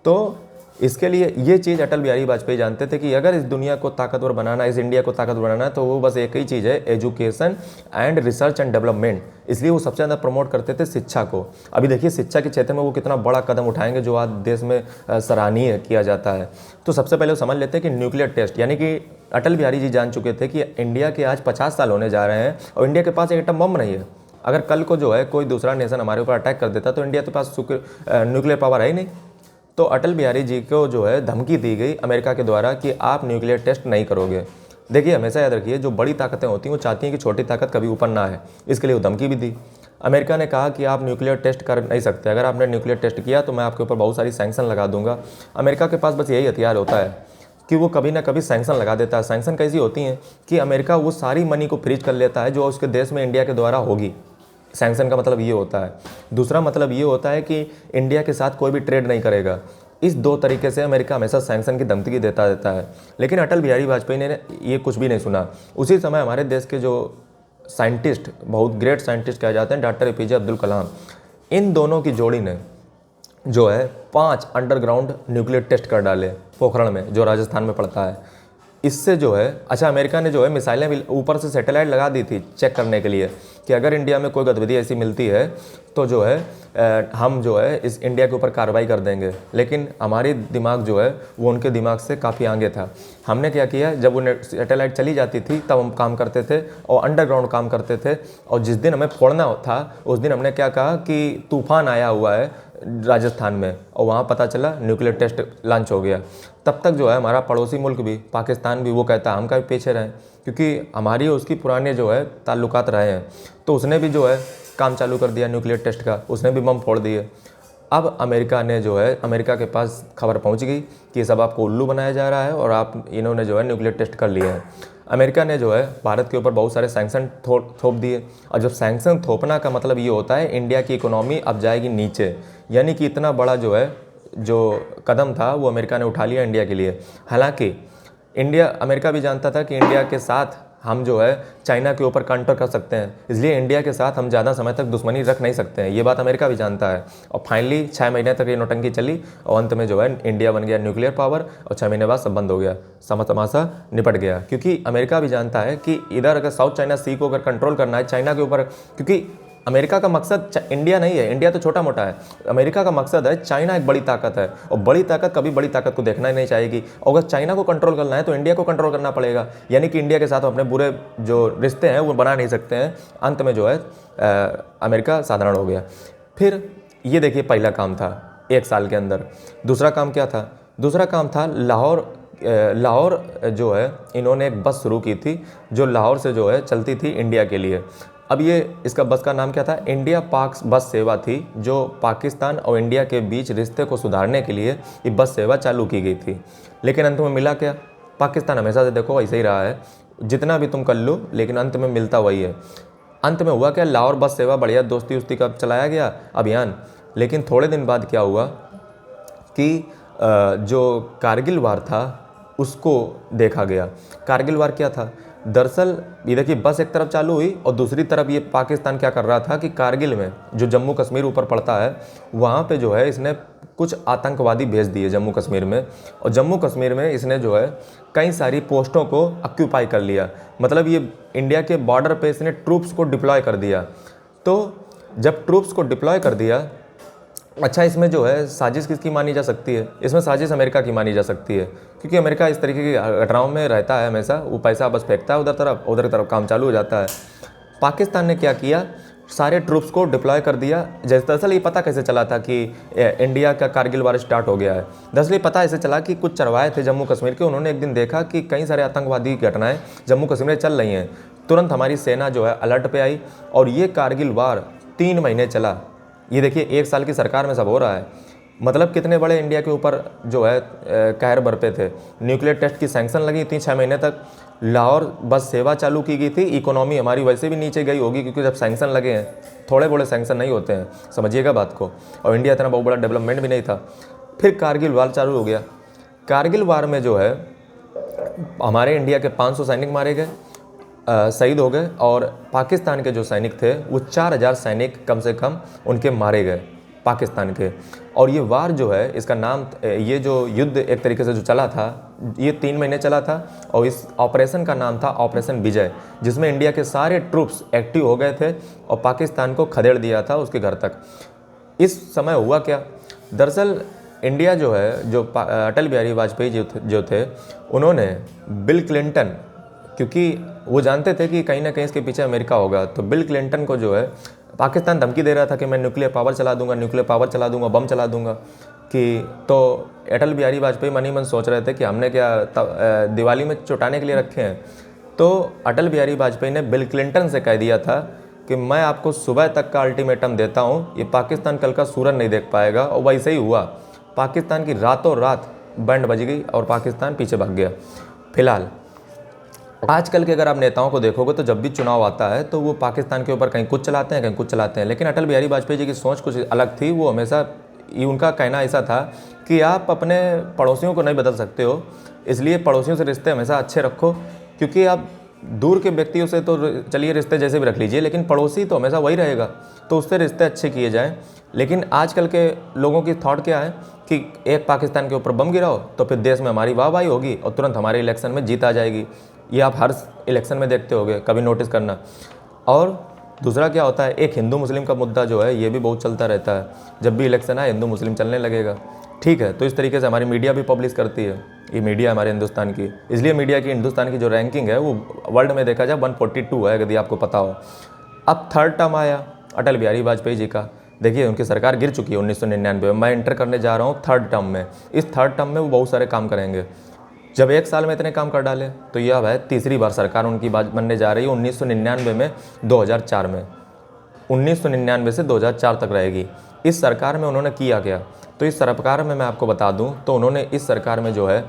तो इसके लिए ये चीज़ अटल बिहारी वाजपेयी जानते थे कि अगर इस दुनिया को ताकतवर बनाना, इस इंडिया को ताकतवर बनाना है, तो वो बस एक ही चीज़ है, education and research and development. इसलिए वो सबसे ज़्यादा प्रमोट करते थे शिक्षा को। अभी देखिए शिक्षा के क्षेत्र में वो कितना बड़ा कदम उठाएंगे जो आज देश में सराहनीय किया जाता है। तो सबसे पहले वो समझ लेते हैं कि न्यूक्लियर टेस्ट, यानी कि अटल बिहारी जी जान चुके थे कि इंडिया के आज 50 साल होने जा रहे हैं और इंडिया के पास एक एटम बम नहीं है। अगर कल को जो है कोई दूसरा नेशन हमारे ऊपर अटैक कर देता तो इंडिया के पास न्यूक्लियर पावर है ही नहीं। तो अटल बिहारी जी को जो है धमकी दी गई अमेरिका के द्वारा कि आप न्यूक्लियर टेस्ट नहीं करोगे। देखिए हमेशा याद रखिए, जो बड़ी ताकतें होती हैं वो चाहती हैं कि छोटी ताकत कभी ऊपर ना आए, इसके लिए वो धमकी भी दी। अमेरिका ने कहा कि आप न्यूक्लियर टेस्ट कर नहीं सकते, अगर आपने न्यूक्लियर टेस्ट किया तो मैं आपके ऊपर बहुत सारी सैंक्शन लगा दूंगा। अमेरिका के पास बस यही हथियार होता है कि वो कभी ना कभी सैंक्शन लगा देता है। सैंक्शन कैसी होती हैं कि अमेरिका वो सारी मनी को फ्रीज कर लेता है जो उसके देश में इंडिया के द्वारा होगी। सैंक्शन का मतलब ये होता है। दूसरा मतलब ये होता है कि इंडिया के साथ कोई भी ट्रेड नहीं करेगा। इस 2 तरीके से अमेरिका हमेशा सैंक्शन की धमकी देता रहता है। लेकिन अटल बिहारी वाजपेयी ने ये कुछ भी नहीं सुना। उसी समय हमारे देश के जो साइंटिस्ट, बहुत ग्रेट साइंटिस्ट कहे जाते हैं, डॉक्टर एपीजे अब्दुल कलाम, इन दोनों की जोड़ी ने जो है 5 अंडरग्राउंड न्यूक्लियर टेस्ट कर डाले पोखरण में, जो राजस्थान में पड़ता है। इससे जो है अच्छा, अमेरिका ने जो है मिसाइलें भी ऊपर से सैटेलाइट लगा दी थी चेक करने के लिए कि अगर इंडिया में कोई गतिविधि ऐसी मिलती है तो जो है हम जो है इस इंडिया के ऊपर कार्रवाई कर देंगे। लेकिन हमारी दिमाग जो है वो उनके दिमाग से काफ़ी आगे था। हमने क्या किया, जब वो सैटेलाइट चली जाती थी तब हम काम करते थे और अंडरग्राउंड काम करते थे। और जिस दिन हमें फोड़ना था उस दिन हमने क्या कहा कि तूफान आया हुआ है राजस्थान में, और वहाँ पता चला न्यूक्लियर टेस्ट लॉन्च हो गया। तब तक जो है हमारा पड़ोसी मुल्क भी, पाकिस्तान भी, वो कहता है हम कभी पीछे रहें, क्योंकि हमारी उसकी पुराने जो है ताल्लुकात रहे हैं। तो उसने भी जो है काम चालू कर दिया न्यूक्लियर टेस्ट का, उसने भी बम फोड़ दिए। अब अमेरिका ने जो है, अमेरिका के पास खबर पहुंच गई कि ये सब आपको उल्लू बनाया जा रहा है और आप इन्होंने जो है न्यूक्लियर टेस्ट कर लिए हैं। अमेरिका ने जो है भारत के ऊपर बहुत सारे सैंक्शन थोप दिए। और जब सैंक्शन थोपना का मतलब ये होता है इंडिया की इकोनॉमी अब जाएगी नीचे, यानी कि इतना बड़ा जो है जो कदम था वो अमेरिका ने उठा लिया इंडिया के लिए। हालांकि इंडिया, अमेरिका भी जानता था कि इंडिया के साथ हम जो है चाइना के ऊपर काउंटर कर सकते हैं, इसलिए इंडिया के साथ हम ज़्यादा समय तक दुश्मनी रख नहीं सकते हैं, ये बात अमेरिका भी जानता है। और फाइनली 6 महीने तक ये नौटंकी चली और अंत में जो है इंडिया बन गया न्यूक्लियर पावर और 6 महीने बाद सब बंद हो गया, तमाशा निपट गया। क्योंकि अमेरिका भी जानता है कि इधर अगर साउथ चाइना सी को अगर कंट्रोल करना है चाइना के ऊपर, क्योंकि अमेरिका का मकसद इंडिया नहीं है, इंडिया तो छोटा मोटा है, अमेरिका का मकसद है चाइना एक बड़ी ताकत है और बड़ी ताकत कभी बड़ी ताकत को देखना ही नहीं चाहेगी। और अगर चाइना को कंट्रोल करना है तो इंडिया को कंट्रोल करना पड़ेगा, यानी कि इंडिया के साथ अपने बुरे जो रिश्ते हैं वो बना नहीं सकते हैं। अंत में जो है अमेरिका साधारण हो गया। फिर ये देखिए पहला काम था 1 साल के अंदर। दूसरा काम क्या था? दूसरा काम था लाहौर जो है इन्होंने एक बस शुरू की थी जो लाहौर से जो है चलती थी इंडिया के लिए। अब ये इसका बस का नाम क्या था? इंडिया पाक बस सेवा थी, जो पाकिस्तान और इंडिया के बीच रिश्ते को सुधारने के लिए ये बस सेवा चालू की गई थी। लेकिन अंत में मिला क्या? पाकिस्तान हमेशा से देखो ऐसे ही रहा है, जितना भी तुम कर लो लेकिन अंत में मिलता वही है। अंत में हुआ क्या? लाहौर बस सेवा बढ़िया दोस्ती उस्ती का चलाया गया अभियान, लेकिन थोड़े दिन बाद क्या हुआ कि जो कारगिल वार था उसको देखा गया। कारगिल वार क्या था? दरअसल ये देखिए बस एक तरफ चालू हुई और दूसरी तरफ ये पाकिस्तान क्या कर रहा था कि कारगिल में जो जम्मू कश्मीर ऊपर पड़ता है वहाँ पे जो है इसने कुछ आतंकवादी भेज दिए जम्मू कश्मीर में, और जम्मू कश्मीर में इसने जो है कई सारी पोस्टों को ऑक्यूपाई कर लिया। मतलब ये इंडिया के बॉर्डर पे इसने ट्रूप्स को डिप्लॉय कर दिया। तो जब ट्रूप्स को डिप्लॉय कर दिया, अच्छा इसमें जो है साजिश किसकी मानी जा सकती है? इसमें साजिश अमेरिका की मानी जा सकती है, क्योंकि अमेरिका इस तरीके की घटनाओं में रहता है हमेशा, वो पैसा बस फेंकता है उधर तरफ काम चालू हो जाता है। पाकिस्तान ने क्या किया? सारे ट्रूप्स को डिप्लॉय कर दिया। जैसे दरअसल ये पता कैसे चला था कि इंडिया का कारगिल वार स्टार्ट हो गया है? दरअसल ये पता ऐसे चला कि कुछ चरवाहे थे जम्मू कश्मीर के, उन्होंने एक दिन देखा कि कई सारे आतंकवादी घटनाएं जम्मू कश्मीर में चल रही हैं। तुरंत हमारी सेना जो है अलर्ट पे आई और ये कारगिल वार 3 महीने चला। ये देखिए 1 साल की सरकार में सब हो रहा है। मतलब कितने बड़े इंडिया के ऊपर जो है कहर बरपे थे। न्यूक्लियर टेस्ट की सैंक्शन लगी थी 6 महीने तक, लाहौर बस सेवा चालू की गई थी। इकोनॉमी हमारी वैसे भी नीचे गई होगी, क्योंकि जब सैंक्शन लगे हैं, थोड़े बड़े सैंक्शन नहीं होते हैं, समझिएगा बात को, और इंडिया इतना बहुत बड़ा डेवलपमेंट भी नहीं था। फिर कारगिल वार चालू हो गया। कारगिल वार में जो है हमारे इंडिया के 500 सैनिक मारे गए, शहीद हो गए, और पाकिस्तान के जो सैनिक थे वो 4000 सैनिक कम से कम उनके मारे गए पाकिस्तान के। और ये वार जो है इसका नाम, ये जो युद्ध एक तरीके से जो चला था ये 3 महीने चला था, और इस ऑपरेशन का नाम था ऑपरेशन विजय, जिसमें इंडिया के सारे ट्रूप्स एक्टिव हो गए थे और पाकिस्तान को खदेड़ दिया था उसके घर तक। इस समय हुआ क्या? दरअसल इंडिया जो है, जो अटल बिहारी वाजपेयी जो थे उन्होंने बिल क्लिंटन, क्योंकि वो जानते थे कि कहीं ना कहीं इसके पीछे अमेरिका होगा, तो बिल क्लिंटन को जो है पाकिस्तान धमकी दे रहा था कि मैं न्यूक्लियर पावर चला दूंगा, बम चला दूंगा। कि तो अटल बिहारी वाजपेयी मन ही मन सोच रहे थे कि हमने क्या दिवाली में चुटाने के लिए रखे हैं। तो अटल बिहारी वाजपेयी ने बिल क्लिंटन से कह दिया था कि मैं आपको सुबह तक का अल्टीमेटम देता हूँ, ये पाकिस्तान कल का सूरज नहीं देख पाएगा। और वैसे ही हुआ, पाकिस्तान की रातों रात बैंड बज गई और पाकिस्तान पीछे भाग गया। फिलहाल आजकल के अगर आप नेताओं को देखोगे तो जब भी चुनाव आता है तो वो पाकिस्तान के ऊपर कहीं कुछ चलाते हैं, कहीं कुछ चलाते हैं। लेकिन अटल बिहारी वाजपेयी जी की सोच कुछ अलग थी। वो हमेशा, उनका कहना ऐसा था कि आप अपने पड़ोसियों को नहीं बदल सकते हो, इसलिए पड़ोसियों से रिश्ते हमेशा अच्छे रखो। क्योंकि आप दूर के व्यक्तियों से तो चलिए रिश्ते जैसे भी रख लीजिए, लेकिन पड़ोसी तो हमेशा वही रहेगा, तो उससे रिश्ते अच्छे किए जाएँ। लेकिन आजकल के लोगों की थॉट क्या है कि एक पाकिस्तान के ऊपर बम गिराओ तो फिर देश में हमारी वाहवाही होगी और तुरंत हमारे इलेक्शन में जीत आ जाएगी। ये आप हर इलेक्शन में देखते होगे, कभी नोटिस करना। और दूसरा क्या होता है, एक हिंदू मुस्लिम का मुद्दा जो है ये भी बहुत चलता रहता है। जब भी इलेक्शन आए हिंदू मुस्लिम चलने लगेगा, ठीक है। तो इस तरीके से हमारी मीडिया भी पब्लिश करती है, ये मीडिया हमारे हिंदुस्तान की, इसलिए मीडिया की हिंदुस्तान की जो रैंकिंग है वो वर्ल्ड में देखा जाए 142 है, यदि आपको पता हो। अब 3rd टर्म आया अटल बिहारी वाजपेयी जी का। देखिए उनकी सरकार गिर चुकी है 1999 में, मैं इंटर करने जा रहा हूँ 3rd टर्म में। इस 3rd टर्म में वो बहुत सारे काम करेंगे। जब 1 साल में इतने काम कर डाले तो यह अब है तीसरी बार सरकार उनकी बनने जा रही है। 1999 में 2004 में, 1999 से 2004 तक रहेगी। इस सरकार में उन्होंने किया क्या, तो इस सरकार में मैं आपको बता दूं तो उन्होंने इस सरकार में जो है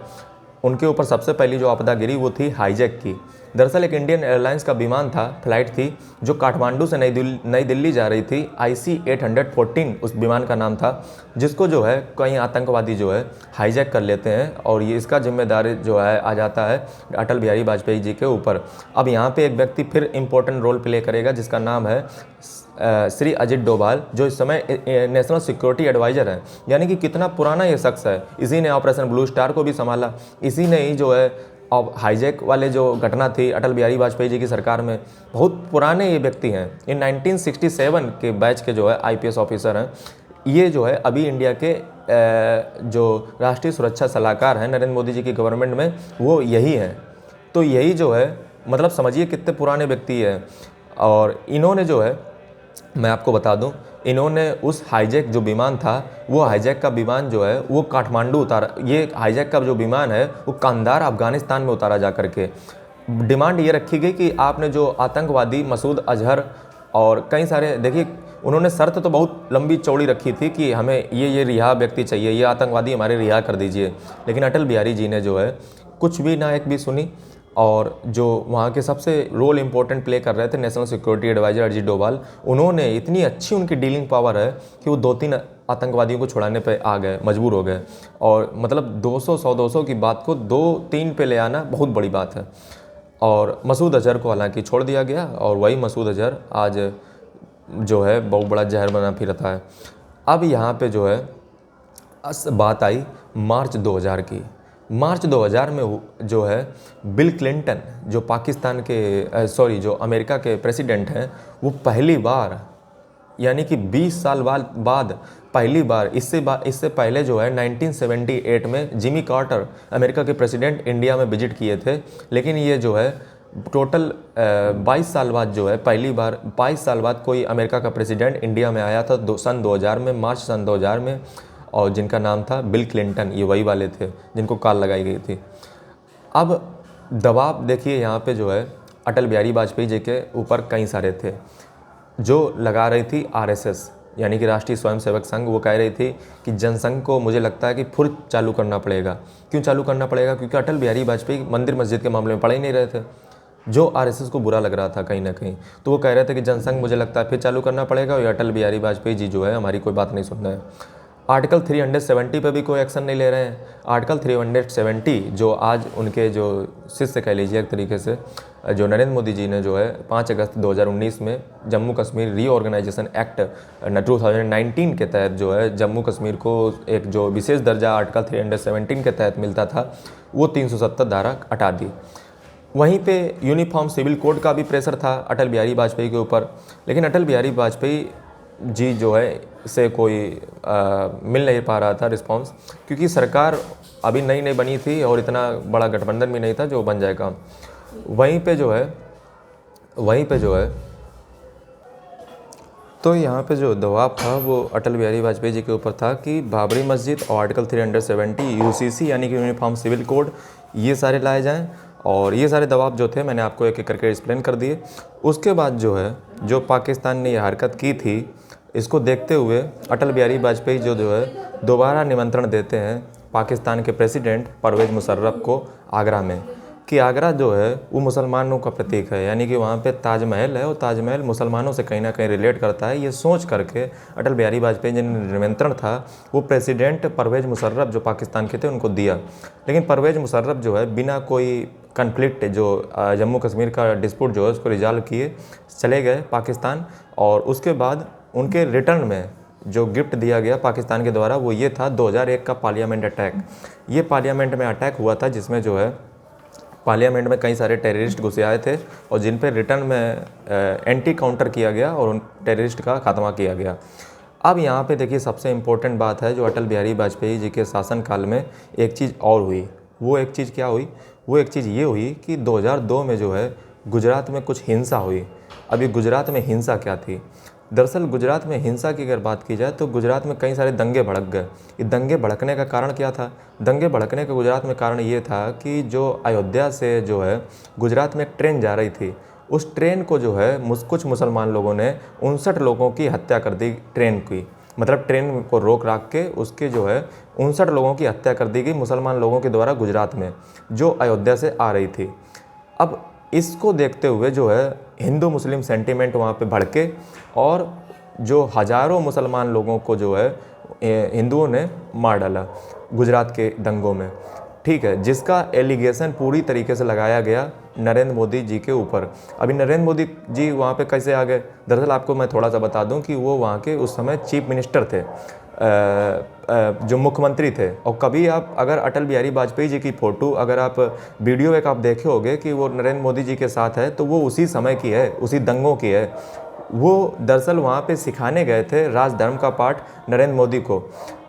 उनके ऊपर सबसे पहली जो आपदा गिरी वो थी हाईजैक की। दरअसल एक इंडियन एयरलाइंस का विमान था, फ्लाइट थी, जो काठमांडू से नई दिल्ली जा रही थी। IC 814 उस विमान का नाम था, जिसको जो है कई आतंकवादी जो है हाईजैक कर लेते हैं और ये इसका जिम्मेदारी जो है आ जाता है अटल बिहारी वाजपेयी जी के ऊपर। अब यहाँ पे एक व्यक्ति फिर इंपॉर्टेंट रोल प्ले करेगा, जिसका नाम है श्री अजित डोभाल, जो इस समय नेशनल सिक्योरिटी एडवाइज़र हैं। यानी कि कितना पुराना ये शख्स है। इसी ने ऑपरेशन ब्लू स्टार को भी संभाला, इसी ने ही जो है अब हाईजैक वाले जो घटना थी अटल बिहारी वाजपेयी जी की सरकार में, बहुत पुराने ये व्यक्ति हैं। ये 1967 के बैच के जो है IPS ऑफिसर हैं। ये जो है अभी इंडिया के जो राष्ट्रीय सुरक्षा सलाहकार हैं नरेंद्र मोदी जी की गवर्नमेंट में, वो यही हैं। तो यही जो है मतलब समझिए कितने पुराने व्यक्ति हैं। और इन्होंने जो है, मैं आपको बता दूं, इन्होंने उस हाईजैक जो विमान था, वो हाईजैक का विमान जो है वो काठमांडू उतारा। ये हाईजैक का जो विमान है वो कांधार अफगानिस्तान में उतारा जा करके। डिमांड ये रखी गई कि आपने जो आतंकवादी मसूद अजहर और कई सारे, देखिए उन्होंने शर्त तो बहुत लंबी चौड़ी रखी थी कि हमें ये रिहा व्यक्ति चाहिए, ये आतंकवादी हमारे रिहा कर दीजिए। लेकिन अटल बिहारी जी ने जो है कुछ भी ना एक भी सुनी। और जो वहाँ के सबसे रोल इंपॉर्टेंट प्ले कर रहे थे national security advisor Ajit Doval, उन्होंने इतनी अच्छी उनकी डीलिंग पावर है कि वो 2-3 आतंकवादियों को छुड़ाने पे आ गए, मजबूर हो गए। और मतलब 200 की बात को 2-3 पे ले आना बहुत बड़ी बात है। और मसूद अजहर को हालांकि छोड़ दिया गया, और वही मसूद अजहर आज जो है बहुत बड़ा जहर बना फिरता है। अब यहाँ पे जो है बात आई मार्च 2000 की। मार्च 2000 में जो है बिल क्लिंटन, जो पाकिस्तान के जो अमेरिका के प्रेसिडेंट हैं, वो पहली बार यानी कि 20 साल बाद पहली बार, इससे पहले जो है 1978 में जिमी कार्टर अमेरिका के प्रेसिडेंट इंडिया में विजिट किए थे। लेकिन ये जो है टोटल 22 साल बाद जो है पहली बार 22 साल बाद कोई अमेरिका का प्रेसिडेंट इंडिया में आया था, सन 2000 में, मार्च सन 2000 में, और जिनका नाम था बिल क्लिंटन। ये वही वाले थे जिनको कॉल लगाई गई थी। अब दबाव देखिए यहाँ पे जो है अटल बिहारी वाजपेयी जी के ऊपर कई सारे थे, जो लगा रही थी RSS यानी कि राष्ट्रीय स्वयंसेवक संघ। वो कह रही थी कि जनसंघ को मुझे लगता है कि फिर चालू करना पड़ेगा। क्यों चालू करना पड़ेगा? क्योंकि अटल बिहारी वाजपेयी मंदिर मस्जिद के मामले में पढ़ ही नहीं रहे थे, जो RSS को बुरा लग रहा था कहीं ना कहीं। तो वो कह रहे थे कि जनसंघ मुझे लगता है फिर चालू करना पड़ेगा, और अटल बिहारी वाजपेयी जी जो है हमारी कोई बात नहीं सुन रहे हैं। आर्टिकल 370 पे भी कोई एक्शन नहीं ले रहे हैं। आर्टिकल 370 जो आज उनके जो शिष्य कह लीजिए एक तरीके से, जो नरेंद्र मोदी जी ने जो है 5 अगस्त 2019 में जम्मू कश्मीर रीऑर्गेनाइजेशन एक्ट 2019 के तहत जो है जम्मू कश्मीर को एक जो विशेष दर्जा आर्टिकल 317 के तहत मिलता था, वो 370 धारा हटा दी। वहीं पे यूनिफॉर्म सिविल कोड का भी प्रेशर था अटल बिहारी वाजपेयी के ऊपर। लेकिन अटल बिहारी वाजपेयी जी जो है से कोई मिल नहीं पा रहा था रिस्पांस, क्योंकि सरकार अभी नई बनी थी और इतना बड़ा गठबंधन भी नहीं था जो बन जाएगा। वहीं पे जो है तो यहाँ पे जो दबाव था वो अटल बिहारी वाजपेयी जी के ऊपर था कि बाबरी मस्जिद और आर्टिकल 370 UCC यानी कि यूनिफॉर्म सिविल कोड, ये सारे लाए जाएं। और ये सारे दबाव जो थे मैंने आपको एक एक करके एक्सप्लेन कर दिए। उसके बाद जो है जो पाकिस्तान ने ये हरकत की थी, इसको देखते हुए अटल बिहारी वाजपेयी जो है दोबारा निमंत्रण देते हैं पाकिस्तान के प्रेसिडेंट परवेज़ मुशर्रफ को आगरा में, कि आगरा जो है वो मुसलमानों का प्रतीक है, यानी कि वहाँ पे ताजमहल है और ताजमहल मुसलमानों से कहीं ना कहीं रिलेट करता है। ये सोच करके अटल बिहारी वाजपेयी जी ने निमंत्रण था वो प्रेसिडेंट परवेज़ मुशर्रफ जो पाकिस्तान के थे उनको दिया। लेकिन परवेज़ मुशर्रफ जो है बिना कोई कन्फ्लिक्ट, जो जम्मू कश्मीर का डिस्प्यूट जो है उसको रिजॉल्व किए चले गए पाकिस्तान। और उसके बाद उनके रिटर्न में जो गिफ्ट दिया गया पाकिस्तान के द्वारा वो ये था 2001 का पार्लियामेंट अटैक। ये पार्लियामेंट में अटैक हुआ था जिसमें जो है पार्लियामेंट में कई सारे टेररिस्ट घुसे आए थे और जिन पर रिटर्न में एंटी काउंटर किया गया और उन टेररिस्ट का खात्मा किया गया। अब यहाँ पे देखिए सबसे इम्पोर्टेंट बात है जो अटल बिहारी वाजपेयी जी के शासनकाल में एक चीज़ और हुई। वो एक चीज़ क्या हुई? वो एक चीज़ ये हुई कि 2002 में जो है गुजरात में कुछ हिंसा हुई। अभी गुजरात में हिंसा क्या थी? दरअसल गुजरात में हिंसा की अगर बात की जाए तो गुजरात में कई सारे दंगे भड़क गए। ये दंगे भड़कने का कारण क्या था? दंगे भड़कने का गुजरात में कारण ये था कि जो अयोध्या से जो है गुजरात में एक ट्रेन जा रही थी, उस ट्रेन को जो है कुछ मुसलमान लोगों ने 59 लोगों की हत्या कर दी ट्रेन की। मतलब ट्रेन को रोक राख के उसके जो है 59 लोगों की हत्या कर दी गई मुसलमान लोगों के द्वारा गुजरात में, जो अयोध्या से आ रही थी। अब इसको देखते हुए जो है हिंदू मुस्लिम सेंटिमेंट वहाँ पे भड़के और जो हज़ारों मुसलमान लोगों को जो है हिंदुओं ने मार डाला गुजरात के दंगों में, ठीक है, जिसका एलिगेशन पूरी तरीके से लगाया गया नरेंद्र मोदी जी के ऊपर। अभी नरेंद्र मोदी जी वहाँ पे कैसे आ गए? दरअसल आपको मैं थोड़ा सा बता दूं कि वो वहाँ के उस समय चीफ मिनिस्टर थे, जो मुख्यमंत्री थे। और कभी आप अगर अटल बिहारी वाजपेयी जी की फ़ोटो अगर आप वीडियो एक आप देखे होंगे कि वो नरेंद्र मोदी जी के साथ है, तो वो उसी समय की है, उसी दंगों की है। वो दरअसल वहाँ पे सिखाने गए थे राजधर्म का पाठ नरेंद्र मोदी को।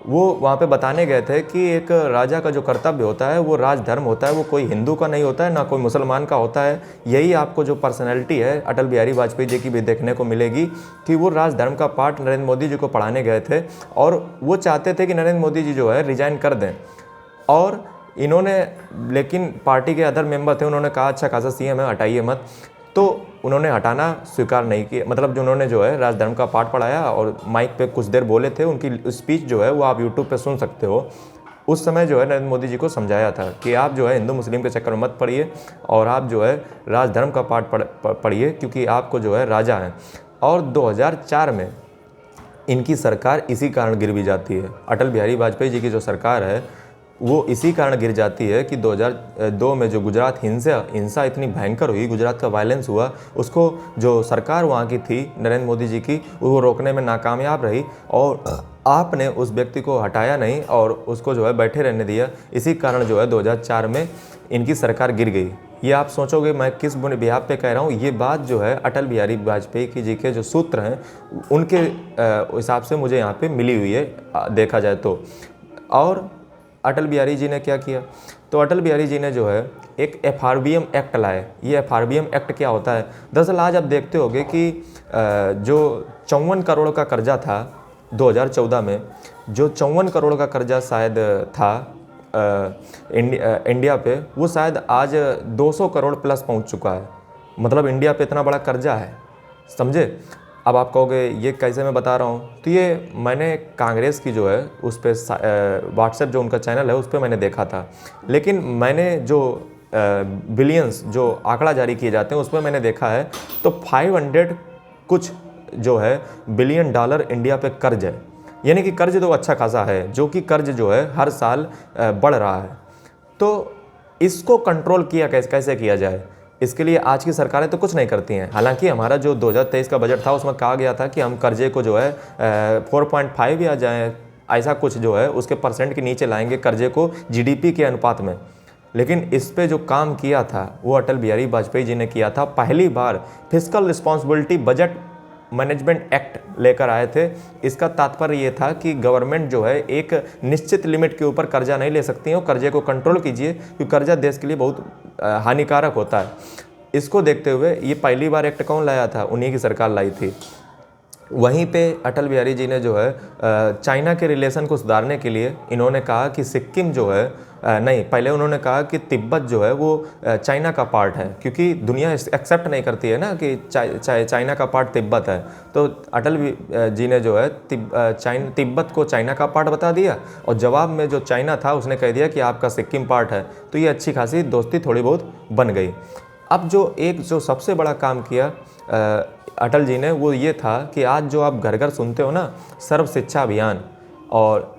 वो वहाँ पे बताने गए थे कि एक राजा का जो कर्तव्य होता है वो राजधर्म होता है, वो कोई हिंदू का नहीं होता है, ना कोई मुसलमान का होता है। यही आपको जो पर्सनैलिटी है अटल बिहारी वाजपेयी जी की भी देखने को मिलेगी कि वो राजधर्म का पाठ नरेंद्र मोदी जी को पढ़ाने गए थे और वो चाहते थे कि नरेंद्र मोदी जी जो है रिजाइन कर दें। और इन्होंने, लेकिन पार्टी के अदर मेंबर थे, उन्होंने कहा अच्छा खासा सीएम है, हटाइए मत। तो उन्होंने हटाना स्वीकार नहीं किया, मतलब जो उन्होंने जो है राजधर्म का पाठ पढ़ाया और माइक पे कुछ देर बोले थे। उनकी स्पीच जो है वो आप यूट्यूब पे सुन सकते हो। उस समय जो है नरेंद्र मोदी जी को समझाया था कि आप जो है हिंदू मुस्लिम के चक्कर में मत पड़िए और आप जो है राजधर्म का पाठ पढ़िए, क्योंकि आपको जो है राजा हैं। और 2004 में इनकी सरकार इसी कारण गिर भी जाती है। अटल बिहारी वाजपेयी जी की जो सरकार है वो इसी कारण गिर जाती है कि 2002 में जो गुजरात हिंसा इतनी भयंकर हुई, गुजरात का वायलेंस हुआ, उसको जो सरकार वहाँ की थी नरेंद्र मोदी जी की, वो रोकने में नाकामयाब रही और आपने उस व्यक्ति को हटाया नहीं और उसको जो है बैठे रहने दिया। इसी कारण जो है 2004 में इनकी सरकार गिर गई। ये आप सोचोगे मैं किस बिहार पे कह रहा हूँ, ये बात जो है अटल बिहारी वाजपेयी की जी के जो सूत्र हैं उनके हिसाब से मुझे यहाँ पे मिली हुई है देखा जाए तो। और अटल बिहारी जी ने क्या किया? तो अटल बिहारी जी ने जो है एक FRBM एक्ट लाए। ये FRBM एक्ट क्या होता है? दरअसल आज आप देखते होंगे कि जो 54 करोड़ का कर्जा था 2014 में, जो 54 करोड़ का कर्जा शायद था इंडिया पे, वो शायद आज 200 करोड़ प्लस पहुंच चुका है। मतलब इंडिया पे इतना बड़ा कर्जा है, समझे? अब आप कहोगे ये कैसे मैं बता रहा हूँ, तो ये मैंने कांग्रेस की जो है उस पर व्हाट्सएप जो उनका चैनल है उस पर मैंने देखा था। लेकिन मैंने जो बिलियंस जो आंकड़ा जारी किए जाते हैं उसमें मैंने देखा है तो 500 कुछ जो है बिलियन डॉलर इंडिया पे कर्ज है। यानी कि कर्ज तो अच्छा खासा है, जो कि कर्ज जो है हर साल बढ़ रहा है। तो इसको कंट्रोल किया कैसे किया जाए, इसके लिए आज की सरकारें तो कुछ नहीं करती हैं। हालांकि हमारा जो 2023 का बजट था उसमें कहा गया था कि हम कर्जे को जो है 4.5 या जाए ऐसा कुछ जो है उसके परसेंट के नीचे लाएंगे कर्जे को GDP के अनुपात में। लेकिन इस पे जो काम किया था वो अटल बिहारी वाजपेयी जी ने किया था। पहली बार fiscal responsibility budget management act लेकर आए थे। इसका तात्पर्य ये था कि गवर्नमेंट जो है एक निश्चित लिमिट के ऊपर कर्जा नहीं ले सकती है और कर्जे को कंट्रोल कीजिए, क्योंकि कर्जा देश के लिए बहुत हानिकारक होता है। इसको देखते हुए ये पहली बार एक्ट कौन लाया था? उन्हीं की सरकार लाई थी। वहीं पे अटल बिहारी जी ने जो है चाइना के रिलेशन को सुधारने के लिए इन्होंने कहा कि सिक्किम जो है नहीं, पहले उन्होंने कहा कि तिब्बत जो है वो चाइना का पार्ट है, क्योंकि दुनिया एक्सेप्ट नहीं करती है ना कि चाइना का पार्ट तिब्बत है। तो अटल जी ने जो है तिब्बत को चाइना का पार्ट बता दिया और जवाब में जो चाइना था उसने कह दिया कि आपका सिक्किम पार्ट है। तो ये अच्छी खासी दोस्ती थोड़ी बहुत बन गई। अब जो सबसे बड़ा काम किया अटल जी ने वो ये था कि आज जो आप घर घर सुनते हो ना सर्व शिक्षा अभियान, और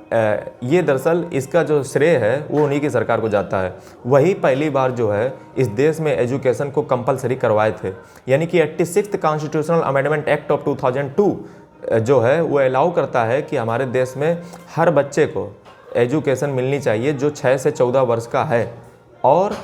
ये दरअसल इसका जो श्रेय है वो उन्हीं की सरकार को जाता है। वही पहली बार जो है इस देश में एजुकेशन को कंपलसरी करवाए थे। यानी कि 86th constitutional amendment act of 2002 जो है वो अलाउ करता है कि हमारे देश में हर बच्चे को एजुकेशन मिलनी चाहिए जो 6 से 14 वर्ष का है। और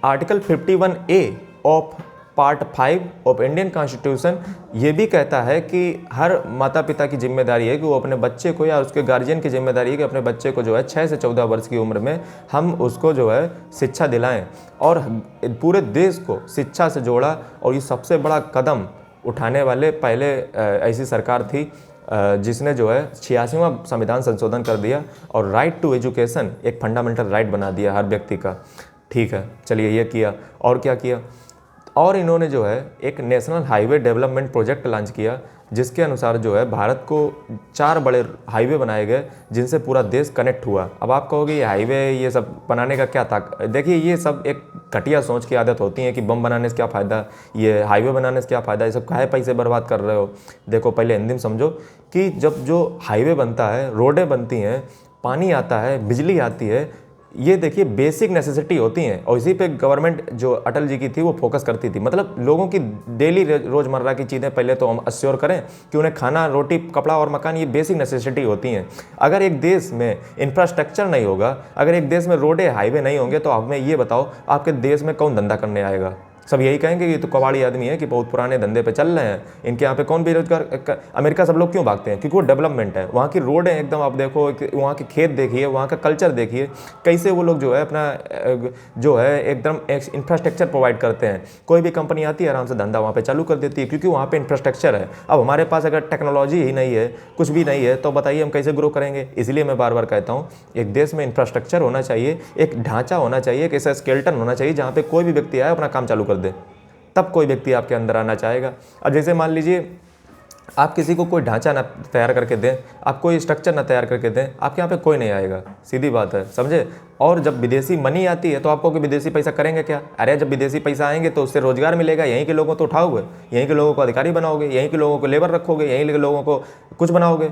article 51A of part 5 of Indian constitution ये भी कहता है कि हर माता पिता की जिम्मेदारी है कि वो अपने बच्चे को, या उसके गार्जियन की जिम्मेदारी है कि अपने बच्चे को जो है 6 से 14 वर्ष की उम्र में हम उसको जो है शिक्षा दिलाएं। और पूरे देश को शिक्षा से जोड़ा और ये सबसे बड़ा कदम उठाने वाले पहले ऐसी सरकार थी जिसने जो है 86वां संविधान संशोधन कर दिया और राइट टू एजुकेशन एक फंडामेंटल राइट बना दिया हर व्यक्ति का। ठीक है, चलिए ये किया। और क्या किया? और इन्होंने जो है एक national highway development project launch किया, जिसके अनुसार जो है भारत को 4 बड़े हाईवे बनाए गए जिनसे पूरा देश कनेक्ट हुआ। अब आप कहोगे ये हाईवे ये सब बनाने का क्या था? देखिए ये सब एक घटिया सोच की आदत होती है कि बम बनाने से क्या फ़ायदा, ये हाईवे बनाने से क्या फ़ायदा, ये सब काहे पैसे बर्बाद कर रहे हो। देखो पहले हिंदी में समझो कि जब जो हाईवे बनता है, रोडें बनती हैं, पानी आता है, बिजली आती है, ये देखिए बेसिक नेसेसिटी होती हैं, और इसी पे गवर्नमेंट जो अटल जी की थी वो फोकस करती थी। मतलब लोगों की डेली रोज़मर्रा की चीज़ें पहले तो हम अश्योर करें कि उन्हें खाना, रोटी, कपड़ा और मकान, ये बेसिक नेसेसिटी होती हैं। अगर एक देश में इंफ्रास्ट्रक्चर नहीं होगा, अगर एक देश में रोडें, हाईवे नहीं होंगे, तो हमें ये बताओ आपके देश में कौन धंधा करने आएगा? सब यही कहेंगे कि ये तो कबाड़ी आदमी है कि बहुत पुराने धंधे पे चल रहे हैं, इनके यहाँ पे कौन बेरोजगार। अमेरिका सब लोग क्यों भागते हैं? क्योंकि वो डेवलपमेंट है, वहाँ की रोड है एकदम, आप देखो वहाँ के खेत देखिए, वहाँ का कल्चर देखिए, कैसे वो लोग जो है अपना जो है एकदम इंफ्रास्ट्रक्चर प्रोवाइड करते हैं। कोई भी कंपनी आती है आराम से धंधा वहाँ पे चालू कर देती है, क्योंकि वहाँ पे इंफ्रास्ट्रक्चर है। अब हमारे पास अगर टेक्नोलॉजी ही नहीं है, कुछ भी नहीं है, तो बताइए हम कैसे ग्रो करेंगे। इसलिए मैं बार बार कहता हूँ एक देश में इंफ्रास्ट्रक्चर होना चाहिए, एक ढांचा होना चाहिए, एक ऐसा स्केलेटन होना चाहिए जहाँ पे कोई भी व्यक्ति आए अपना काम चालू कर दे, तब कोई व्यक्ति आपके अंदर आना चाहेगा। अब जैसे मान लीजिए आप किसी को कोई ढांचा ना तैयार करके दें, आप कोई स्ट्रक्चर ना तैयार करके दें, आपके यहाँ पे कोई नहीं आएगा, सीधी बात है, समझे। और जब विदेशी मनी आती है तो आपको कि विदेशी पैसा करेंगे क्या? अरे जब विदेशी पैसा आएंगे तो उससे रोजगार मिलेगा, यहीं के लोगों को उठाओगे, यहीं के लोगों को अधिकारी बनाओगे, यहीं के लोगों को लेबर रखोगे, यहीं के लोगों को कुछ बनाओगे,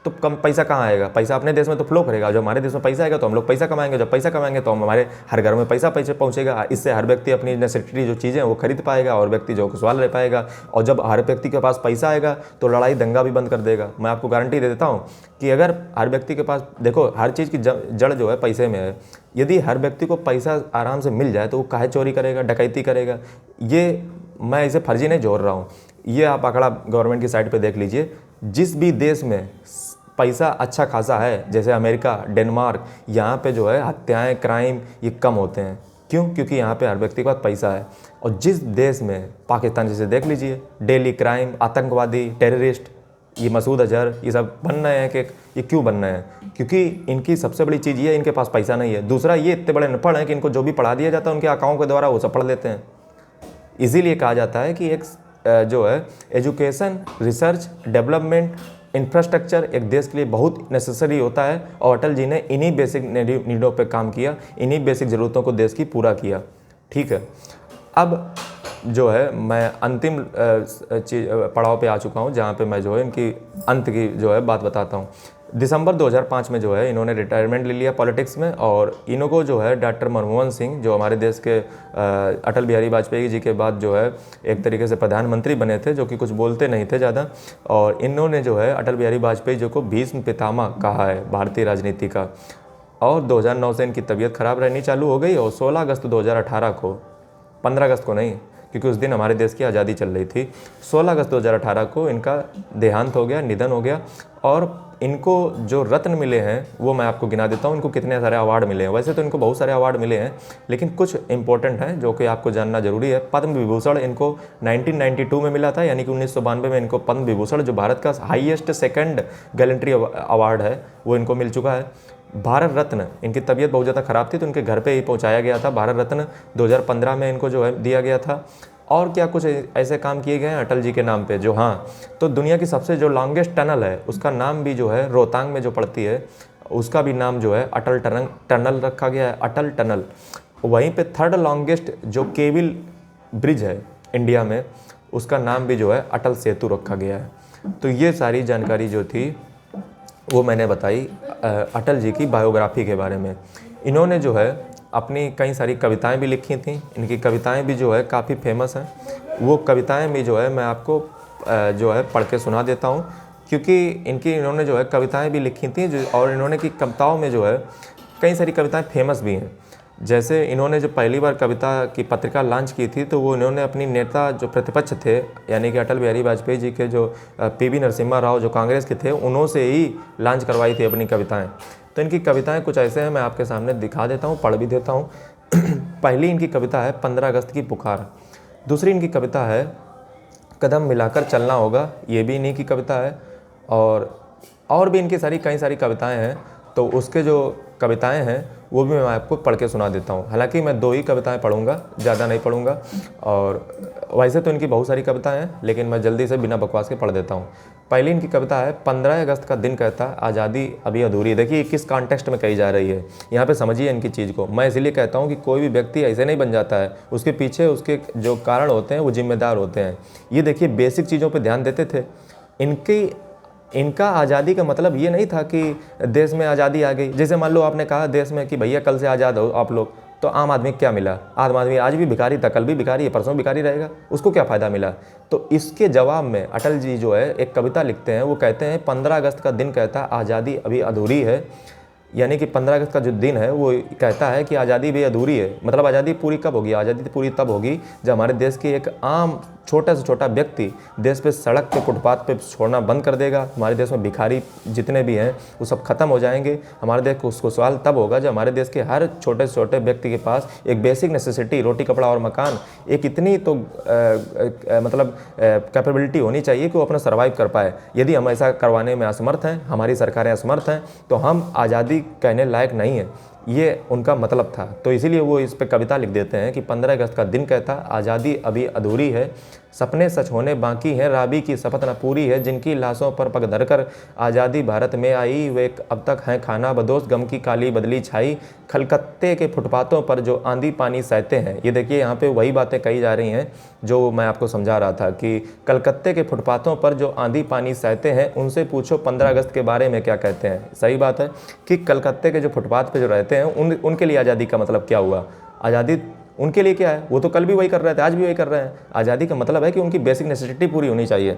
तो कम पैसा कहाँ आएगा? पैसा अपने देश में तो फ्लो करेगा। जब हमारे देश में पैसा आएगा तो हम लोग पैसा कमाएंगे, जब पैसा कमाएंगे तो हम हमारे हर घर में पैसा पहुँचेगा। इससे हर व्यक्ति अपनी नेसेसिटी जो चीज़ें हैं वो खरीद पाएगा और व्यक्ति जो खुशहाल रह पाएगा। और जब हर व्यक्ति के पास पैसा आएगा तो लड़ाई दंगा भी बंद कर देगा। मैं आपको गारंटी दे देता हूँ कि अगर हर व्यक्ति के पास, देखो हर चीज़ की जड़ जो है पैसे में है। यदि हर व्यक्ति को पैसा आराम से मिल जाए तो वो काहे चोरी करेगा, डकैती करेगा। ये मैं इसे फर्जी नहीं जोड़ रहा हूँ, ये आप आंकड़ा गवर्नमेंट की साइट पर देख लीजिए। जिस भी देश में पैसा अच्छा खासा है, जैसे अमेरिका, डेनमार्क, यहाँ पे जो है हत्याएं, क्राइम ये कम होते हैं। क्यों? क्योंकि यहाँ पे हर व्यक्ति के पास पैसा है। और जिस देश में, पाकिस्तान जैसे देख लीजिए, डेली क्राइम, आतंकवादी, टेररिस्ट, ये मसूद अजहर, ये सब बन रहे हैं कि ये क्यों बन रहे हैं? क्योंकि इनकी सबसे बड़ी चीज़ ये है, इनके पास पैसा नहीं है। दूसरा, ये इतने बड़े अनपढ़ हैं कि इनको जो भी पढ़ा दिया जाता है उनके अकाउंट के द्वारा वो सब पढ़ लेते हैं। इसीलिए कहा जाता है कि एक जो है एजुकेशन, रिसर्च, डेवलपमेंट, इंफ्रास्ट्रक्चर एक देश के लिए बहुत नेसेसरी होता है। और अटल जी ने इन्हीं बेसिक नीडों पे काम किया, इन्हीं बेसिक ज़रूरतों को देश की पूरा किया। ठीक है, अब जो है मैं अंतिम पड़ाव पे आ चुका हूँ, जहाँ पे मैं जो है इनकी अंत की जो है बात बताता हूँ। दिसंबर 2005 में जो है इन्होंने रिटायरमेंट ले लिया पॉलिटिक्स में, और इनको जो है डॉक्टर मनमोहन सिंह, जो हमारे देश के अटल बिहारी वाजपेयी जी के बाद जो है एक तरीके से प्रधानमंत्री बने थे, जो कि कुछ बोलते नहीं थे ज़्यादा, और इन्होंने जो है अटल बिहारी वाजपेयी जी को भीष्म पितामह कहा है भारतीय राजनीति का। और 2009 से इनकी तबीयत खराब रहनी चालू हो गई, और 16 अगस्त 2018 को, 15 अगस्त को नहीं, क्योंकि उस दिन हमारे देश की आज़ादी चल रही थी, 16 अगस्त 2018 को इनका देहांत हो गया, निधन हो गया। और इनको जो रत्न मिले हैं वो मैं आपको गिना देता हूँ, इनको कितने सारे अवार्ड मिले हैं। वैसे तो इनको बहुत सारे अवार्ड मिले हैं, लेकिन कुछ इंपॉर्टेंट हैं जो कि आपको जानना जरूरी है। पद्म विभूषण इनको 1992 में मिला था, यानी कि 1992 में इनको पद्म विभूषण, जो भारत का हाईएस्ट सेकंड गैलेंट्री अवार्ड है, वो इनको मिल चुका है। भारत रत्न, इनकी तबीयत बहुत ज़्यादा ख़राब थी तो इनके घर पे ही पहुंचाया गया था। भारत रत्न 2015 में इनको जो है दिया गया था। और क्या कुछ ऐसे काम किए गए हैं अटल जी के नाम पे जो, हाँ, तो दुनिया की सबसे जो लॉन्गेस्ट टनल है उसका नाम भी जो है रोहतांग में जो पड़ती है उसका भी नाम जो है अटल टनल रखा गया है, अटल टनल। वहीं पे थर्ड लॉन्गेस्ट जो केबल ब्रिज है इंडिया में, उसका नाम भी जो है अटल सेतु रखा गया है। तो ये सारी जानकारी जो थी वो मैंने बताई अटल जी की बायोग्राफी के बारे में। इन्होंने जो है अपनी कई सारी कविताएं भी लिखी थी, इनकी कविताएं भी जो है काफ़ी फेमस हैं। वो कविताएं भी जो है मैं आपको जो है पढ़ के सुना देता हूँ, क्योंकि इन्होंने जो है कविताएं भी लिखी थी और इन्होंने की कविताओं में जो है कई सारी कविताएं फेमस भी हैं। जैसे इन्होंने जो पहली बार कविता की पत्रिका लॉन्च की थी तो वो इन्होंने अपनी नेता जो प्रतिपक्ष थे, यानी कि अटल बिहारी वाजपेयी जी के जो पीवी नरसिम्हा राव जो कांग्रेस के थे, उन्हों से ही लॉन्च करवाई थी अपनी कविताएं। तो इनकी कविताएं कुछ ऐसे हैं, मैं आपके सामने दिखा देता हूँ, पढ़ भी देता हूँ। पहली इनकी कविता है 15 अगस्त की पुकार। दूसरी इनकी कविता है कदम मिलाकर चलना होगा, ये भी इन्हीं की कविता है। और भी इनकी कई सारी कविताएं हैं। तो उसके जो कविताएं हैं वो भी मैं आपको पढ़ के सुना देता हूँ। हालांकि मैं 2 ही कविताएं पढ़ूंगा, ज़्यादा नहीं पढ़ूंगा, और वैसे तो इनकी बहुत सारी कविताएं हैं, लेकिन मैं जल्दी से बिना बकवास के पढ़ देता हूँ। पहली इनकी कविता है, 15 अगस्त का दिन कहता आज़ादी अभी अधूरी है। देखिए किस कॉन्टेक्स्ट में कही जा रही है, यहाँ पे समझिए इनकी चीज़ को। मैं इसलिए कहता हूँ कि कोई भी व्यक्ति ऐसे नहीं बन जाता है, उसके पीछे उसके जो कारण होते हैं वो जिम्मेदार होते हैं। ये देखिए बेसिक चीज़ों पर ध्यान देते थे। इनका आज़ादी का मतलब ये नहीं था कि देश में आज़ादी आ गई। जैसे मान लो आपने कहा देश में कि भैया कल से आज़ाद हो आप लोग, तो आम आदमी क्या मिला? आम आदमी आज भी भिखारी था, कल भी भिखारी है, परसों भिखारी रहेगा, उसको क्या फ़ायदा मिला? तो इसके जवाब में अटल जी जो है एक कविता लिखते हैं, वो कहते हैं 15 अगस्त का दिन कहता आज़ादी अभी अधूरी है। यानी कि 15 अगस्त का जो दिन है वो कहता है कि आज़ादी भी अधूरी है। मतलब आज़ादी पूरी कब होगी? आज़ादी पूरी तब होगी जब हमारे देश की एक आम छोटा से छोटा व्यक्ति देश पे सड़क पे फुटपाथ पे छोड़ना बंद कर देगा। हमारे देश में भिखारी जितने भी हैं वो सब खत्म हो जाएंगे। हमारे देश को खुशहाल तब होगा जब हमारे देश के हर छोटे से छोटे व्यक्ति के पास एक बेसिक नेसेसिटी रोटी कपड़ा और मकान, एक इतनी तो मतलब कैपेबिलिटी होनी चाहिए कि वो अपना सर्वाइव कर पाए। यदि हम ऐसा करवाने में असमर्थ हैं, हमारी सरकारें असमर्थ हैं, तो हम आज़ादी कहने लायक नहीं है। ये उनका मतलब था। तो इसीलिए वो इस पे कविता लिख देते हैं कि 15 अगस्त का दिन कहता आज़ादी अभी अधूरी है, सपने सच होने बाकी हैं, राबी की शपथ न पूरी है, जिनकी लाशों पर पग धरकर आज़ादी भारत में आई, वे अब तक हैं खाना बदोश, गम की काली बदली छाई, कलकत्ते के फुटपाथों पर जो आंधी पानी सहते हैं। ये देखिए यहाँ पे वही बातें कही जा रही हैं जो मैं आपको समझा रहा था कि कलकत्ते के फुटपाथों पर जो आंधी पानी सहते हैं, उनसे पूछो 15 अगस्त के बारे में क्या कहते हैं। सही बात है कि कलकत्ते के जो फुटपाथ पे जो रहते हैं उनके लिए आज़ादी का मतलब क्या हुआ? आज़ादी उनके लिए क्या है? वो तो कल भी वही कर रहे थे, आज भी वही कर रहे हैं। आज़ादी का मतलब है कि उनकी बेसिक नेसेसिटी पूरी होनी चाहिए।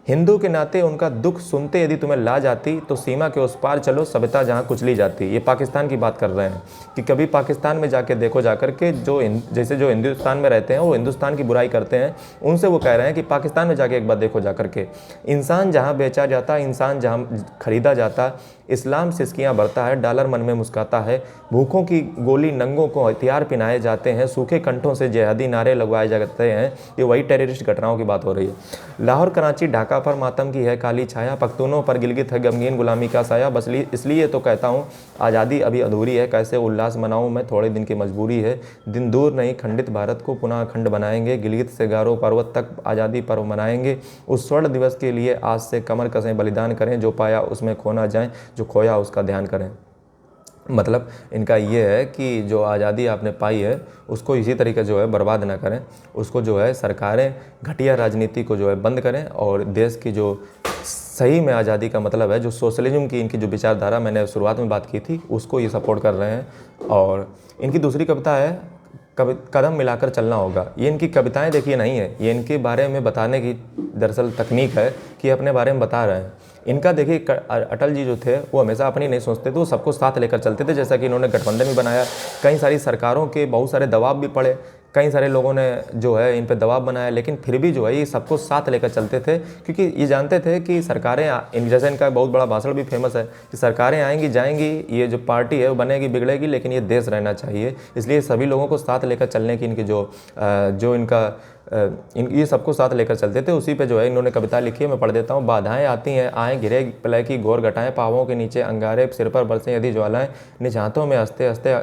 हिंदू के नाते उनका दुख सुनते यदि तुम्हें ला जाती, तो सीमा के उस पार चलो, सभ्यता जहाँ कुचली जाती। ये पाकिस्तान की बात कर रहे हैं कि कभी पाकिस्तान में जाके देखो जाकर के, जो हिंदुस्तान में रहते हैं वो हिंदुस्तान की बुराई करते हैं, उनसे वो कह रहे हैं कि पाकिस्तान में जाके एक बार देखो जाकर के। इंसान जहाँ बेचा जाता, इंसान जहाँ खरीदा जाता, इस्लाम सिसकियाँ भरता है, डॉलर मन में मुस्काता है, भूखों की गोली नंगों को हथियार पिनाए जाते हैं, सूखे कंठों से जिहादी नारे लगवाए जाते हैं। ये वही टेररिस्ट घटनाओं की बात हो रही है। लाहौर कराची ढाका पर मातम की है काली छाया, पख्तूनों पर गिलगित है गमगीन गुलामी का साया। बस इसलिए तो कहता हूँ आज़ादी अभी अधूरी है, कैसे उल्लास मनाऊँ मैं, थोड़े दिन की मजबूरी है। दिन दूर नहीं, खंडित भारत को पुनः अखंड बनाएंगे, गिलगित से गारो पर्वत तक आज़ादी पर्व मनाएंगे। उस स्वर्ण दिवस के लिए आज से कमर कसें बलिदान करें, जो पाया उसमें खो ना जाएं, जो खोया उसका ध्यान करें। मतलब इनका ये है कि जो आज़ादी आपने पाई है उसको इसी तरीके जो है बर्बाद ना करें, उसको जो है सरकारें घटिया राजनीति को जो है बंद करें, और देश की जो सही में आज़ादी का मतलब है, जो सोशलिज्म की इनकी जो विचारधारा मैंने शुरुआत में बात की थी, उसको ये सपोर्ट कर रहे हैं। और इनकी दूसरी कविता है कदम मिलाकर चलना होगा। ये इनकी कविताएं देखिए नहीं है, ये इनके बारे में बताने की दरअसल तकनीक है कि अपने बारे में बता रहे हैं। इनका देखिए अटल जी जो थे वो हमेशा अपनी नहीं सोचते थे, वो सबको साथ लेकर चलते थे। जैसा कि इन्होंने गठबंधन भी बनाया, कई सारी सरकारों के बहुत सारे दबाव भी पड़े, कई सारे लोगों ने जो है इन पे दबाव बनाया, लेकिन फिर भी जो है ये सबको साथ लेकर चलते थे, क्योंकि ये जानते थे कि सरकारें जैसे इनका बहुत बड़ा भाषण भी फेमस है कि सरकारें आएंगी जाएंगी, ये जो पार्टी है वो बनेगी बिगड़ेगी, लेकिन ये देश रहना चाहिए। इसलिए सभी लोगों को साथ लेकर चलने की इनकी ये सबको साथ लेकर चलते थे। उसी पे जो है इन्होंने कविता लिखी है, मैं पढ़ देता हूँ। बाधाएं आती हैं आए घिरे प्रलय की घोर घटाएं, पाँवों के नीचे अंगारे, सिर पर बरसें यदि ज्वालाएं, निज हाथों में हंसते हंसते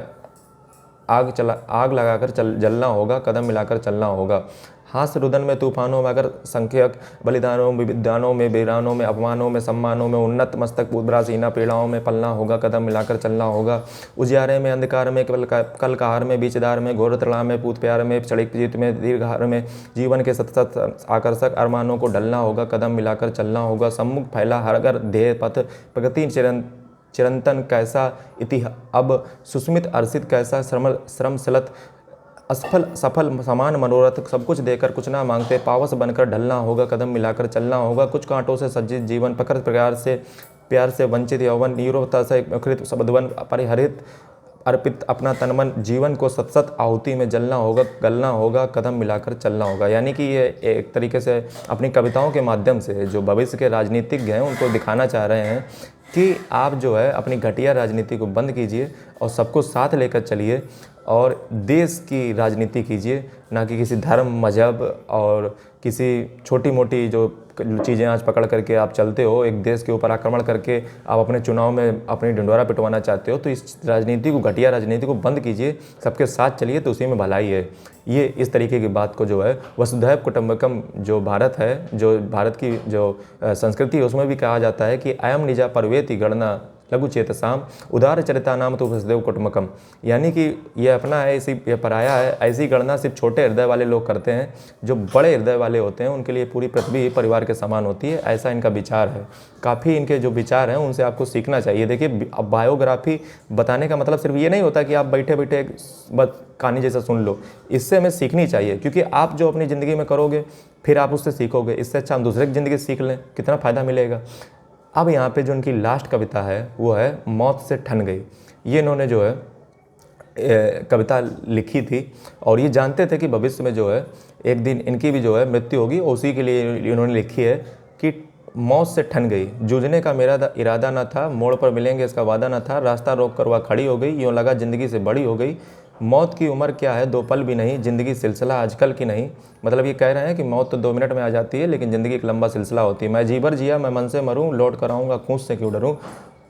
आग लगाकर जलना होगा, कदम मिलाकर चलना होगा। हास्य रुदन में तूफानों में अगर संख्यक, बलिदानों में विद्यानों में वीरानों में अपमानों में सम्मानों में उन्नत मस्तक पूतभरा सीना पीड़ाओं में पलना होगा, कदम मिलाकर चलना होगा। उजियारे में अंधकार में कल कहार में बीचदार में घोर तड़ा में पूत प्यार में चढ़िक जीत में दीर्घहार में जीवन के सतत आकर्षक अरमानों को ढलना होगा, कदम मिलाकर चलना होगा। सम्मुख फैला हरगर ध्येय पथ, प्रगति चिरंतन कैसा अब सुस्मित अर्षित कैसा, श्रमशलत असफल सफल समान मनोरथ, सब कुछ देकर कुछ ना मांगते, पावस बनकर ढलना होगा, कदम मिलाकर चलना होगा। कुछ कांटों से सज्जित जीवन, प्रकार से प्यार से वंचित यौवन, नीरोता से कृत शब्दवन परिहरित अर्पित अपना तनमन, जीवन को सत आहुति में जलना होगा, गलना होगा, कदम मिलाकर चलना होगा। यानी कि ये एक तरीके से अपनी कविताओं के माध्यम से जो भविष्य के राजनीतिज्ञ हैं उनको दिखाना चाह रहे हैं कि आप जो है अपनी घटिया राजनीति को बंद कीजिए और सबको साथ लेकर चलिए और देश की राजनीति कीजिए, ना कि किसी धर्म, मजहब और किसी छोटी मोटी जो चीज़ें आज पकड़ करके आप चलते हो, एक देश के ऊपर आक्रमण करके आप अपने चुनाव में अपनी ढिंढोरा पिटवाना चाहते हो। तो इस राजनीति को, घटिया राजनीति को बंद कीजिए, सबके साथ चलिए, तो उसी में भलाई है। ये इस तरीके की बात को जो है वसुधैव कुटुंबकम जो भारत है, जो भारत की जो संस्कृति है, उसमें भी कहा जाता है कि अयम निजा पर्वेति गणना लघु चेतसाम उदार चरिता नाम तो वसुधैव कुटुंबकम, यानी कि ये अपना है, इसी ये पराया है। ऐसी गणना सिर्फ छोटे हृदय वाले लोग करते हैं, जो बड़े हृदय वाले होते हैं उनके लिए पूरी पृथ्वी परिवार के समान होती है। ऐसा इनका विचार है। काफ़ी इनके जो विचार हैं उनसे आपको सीखना चाहिए। देखिए, अब बायोग्राफी बताने का मतलब सिर्फ ये नहीं होता कि आप बैठे बैठे बस कहानी जैसा सुन लो, इससे हमें सीखनी चाहिए, क्योंकि आप जो अपनी ज़िंदगी में करोगे फिर आप उससे सीखोगे। इससे अच्छा हम दूसरे की ज़िंदगी सीख लें, कितना फ़ायदा मिलेगा। अब यहाँ पे जो इनकी लास्ट कविता है वो है मौत से ठन गई। ये इन्होंने जो है कविता लिखी थी और ये जानते थे कि भविष्य में जो है एक दिन इनकी भी जो है मृत्यु होगी, और उसी के लिए इन्होंने लिखी है कि मौत से ठन गई, जूझने का मेरा इरादा न था, मोड़ पर मिलेंगे इसका वादा न था, रास्ता रोक कर वह खड़ी हो गई, यूँ लगा ज़िंदगी से बड़ी हो गई, मौत की उम्र क्या है 2 पल भी नहीं, ज़िंदगी सिलसिला आजकल की नहीं। मतलब ये कह रहे हैं कि मौत तो 2 मिनट में आ जाती है, लेकिन ज़िंदगी एक लंबा सिलसिला होती है। मैं जी भर जिया, मैं मन से मरूं, लौट कर आऊँगा, खूंट से क्यों डरूं,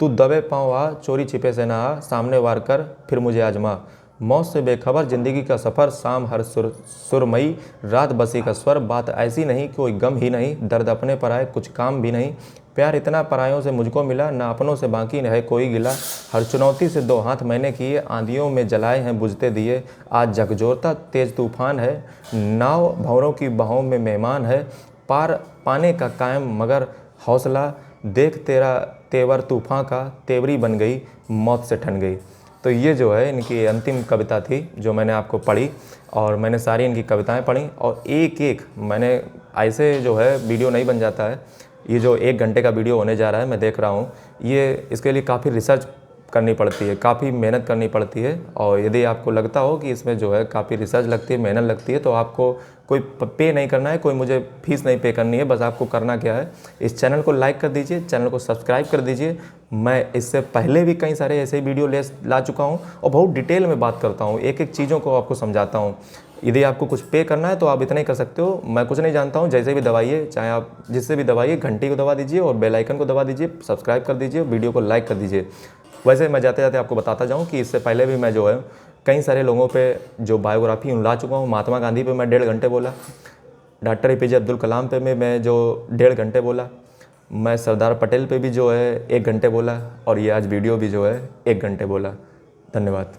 तू दबे पाँव आ, चोरी छिपे से ना आ, सामने वार कर फिर मुझे आजमा, मौत से बेखबर ज़िंदगी का सफ़र, शाम हर सुरमई, रात बसी का स्वर, बात ऐसी नहीं कोई गम ही नहीं, दर्द अपने पर आए कुछ काम भी नहीं, प्यार इतना परायों से मुझको मिला, ना अपनों से बाकी है कोई गिला, हर चुनौती से 2 हाथ मैंने किए, आंधियों में जलाए हैं बुझते दिए, आज झकझोरता तेज तूफान है, नाव भंवरों की बहाव में मेहमान है, पार पाने का कायम मगर हौसला, देख तेरा तेवर तूफान का, तेवरी बन गई, मौत से ठन गई। तो ये जो है इनकी अंतिम कविता थी जो मैंने आपको पढ़ी, और मैंने सारी इनकी कविताएं पढ़ी, और एक एक मैंने ऐसे जो है वीडियो नहीं बन जाता है। ये जो 1 घंटे का वीडियो होने जा रहा है, मैं देख रहा हूँ, ये इसके लिए काफ़ी रिसर्च करनी पड़ती है, काफ़ी मेहनत करनी पड़ती है। और यदि आपको लगता हो कि इसमें जो है काफ़ी रिसर्च लगती है, मेहनत लगती है, तो आपको कोई पे नहीं करना है, कोई मुझे फीस नहीं पे करनी है। बस आपको करना क्या है, इस चैनल को लाइक कर दीजिए, चैनल को सब्सक्राइब कर दीजिए। मैं इससे पहले भी कई सारे ऐसे वीडियो ला चुका हूँ और बहुत डिटेल में बात करता हूँ, एक एक चीज़ों को आपको समझाता हूँ। यदि आपको कुछ पे करना है तो आप इतना ही कर सकते हो। मैं कुछ नहीं जानता हूँ, जैसे भी दबाइए, चाहे आप जिससे भी दबाइए, घंटी को दबा दीजिए और बेल आइकन को दबा दीजिए, सब्सक्राइब कर दीजिए, वीडियो को लाइक कर दीजिए। वैसे मैं जाते जाते आपको बताता जाऊँ कि इससे पहले भी मैं जो है कई सारे लोगों पे जो बायोग्राफी ला चुका हूँ। महात्मा गांधी पे मैं 1.5 घंटे बोला, डॉक्टर APJ अब्दुल कलाम पे मैं जो 1.5 घंटे बोला, मैं सरदार पटेल पे भी जो है 1 घंटे बोला, और ये आज वीडियो भी जो है 1 घंटे बोला। धन्यवाद।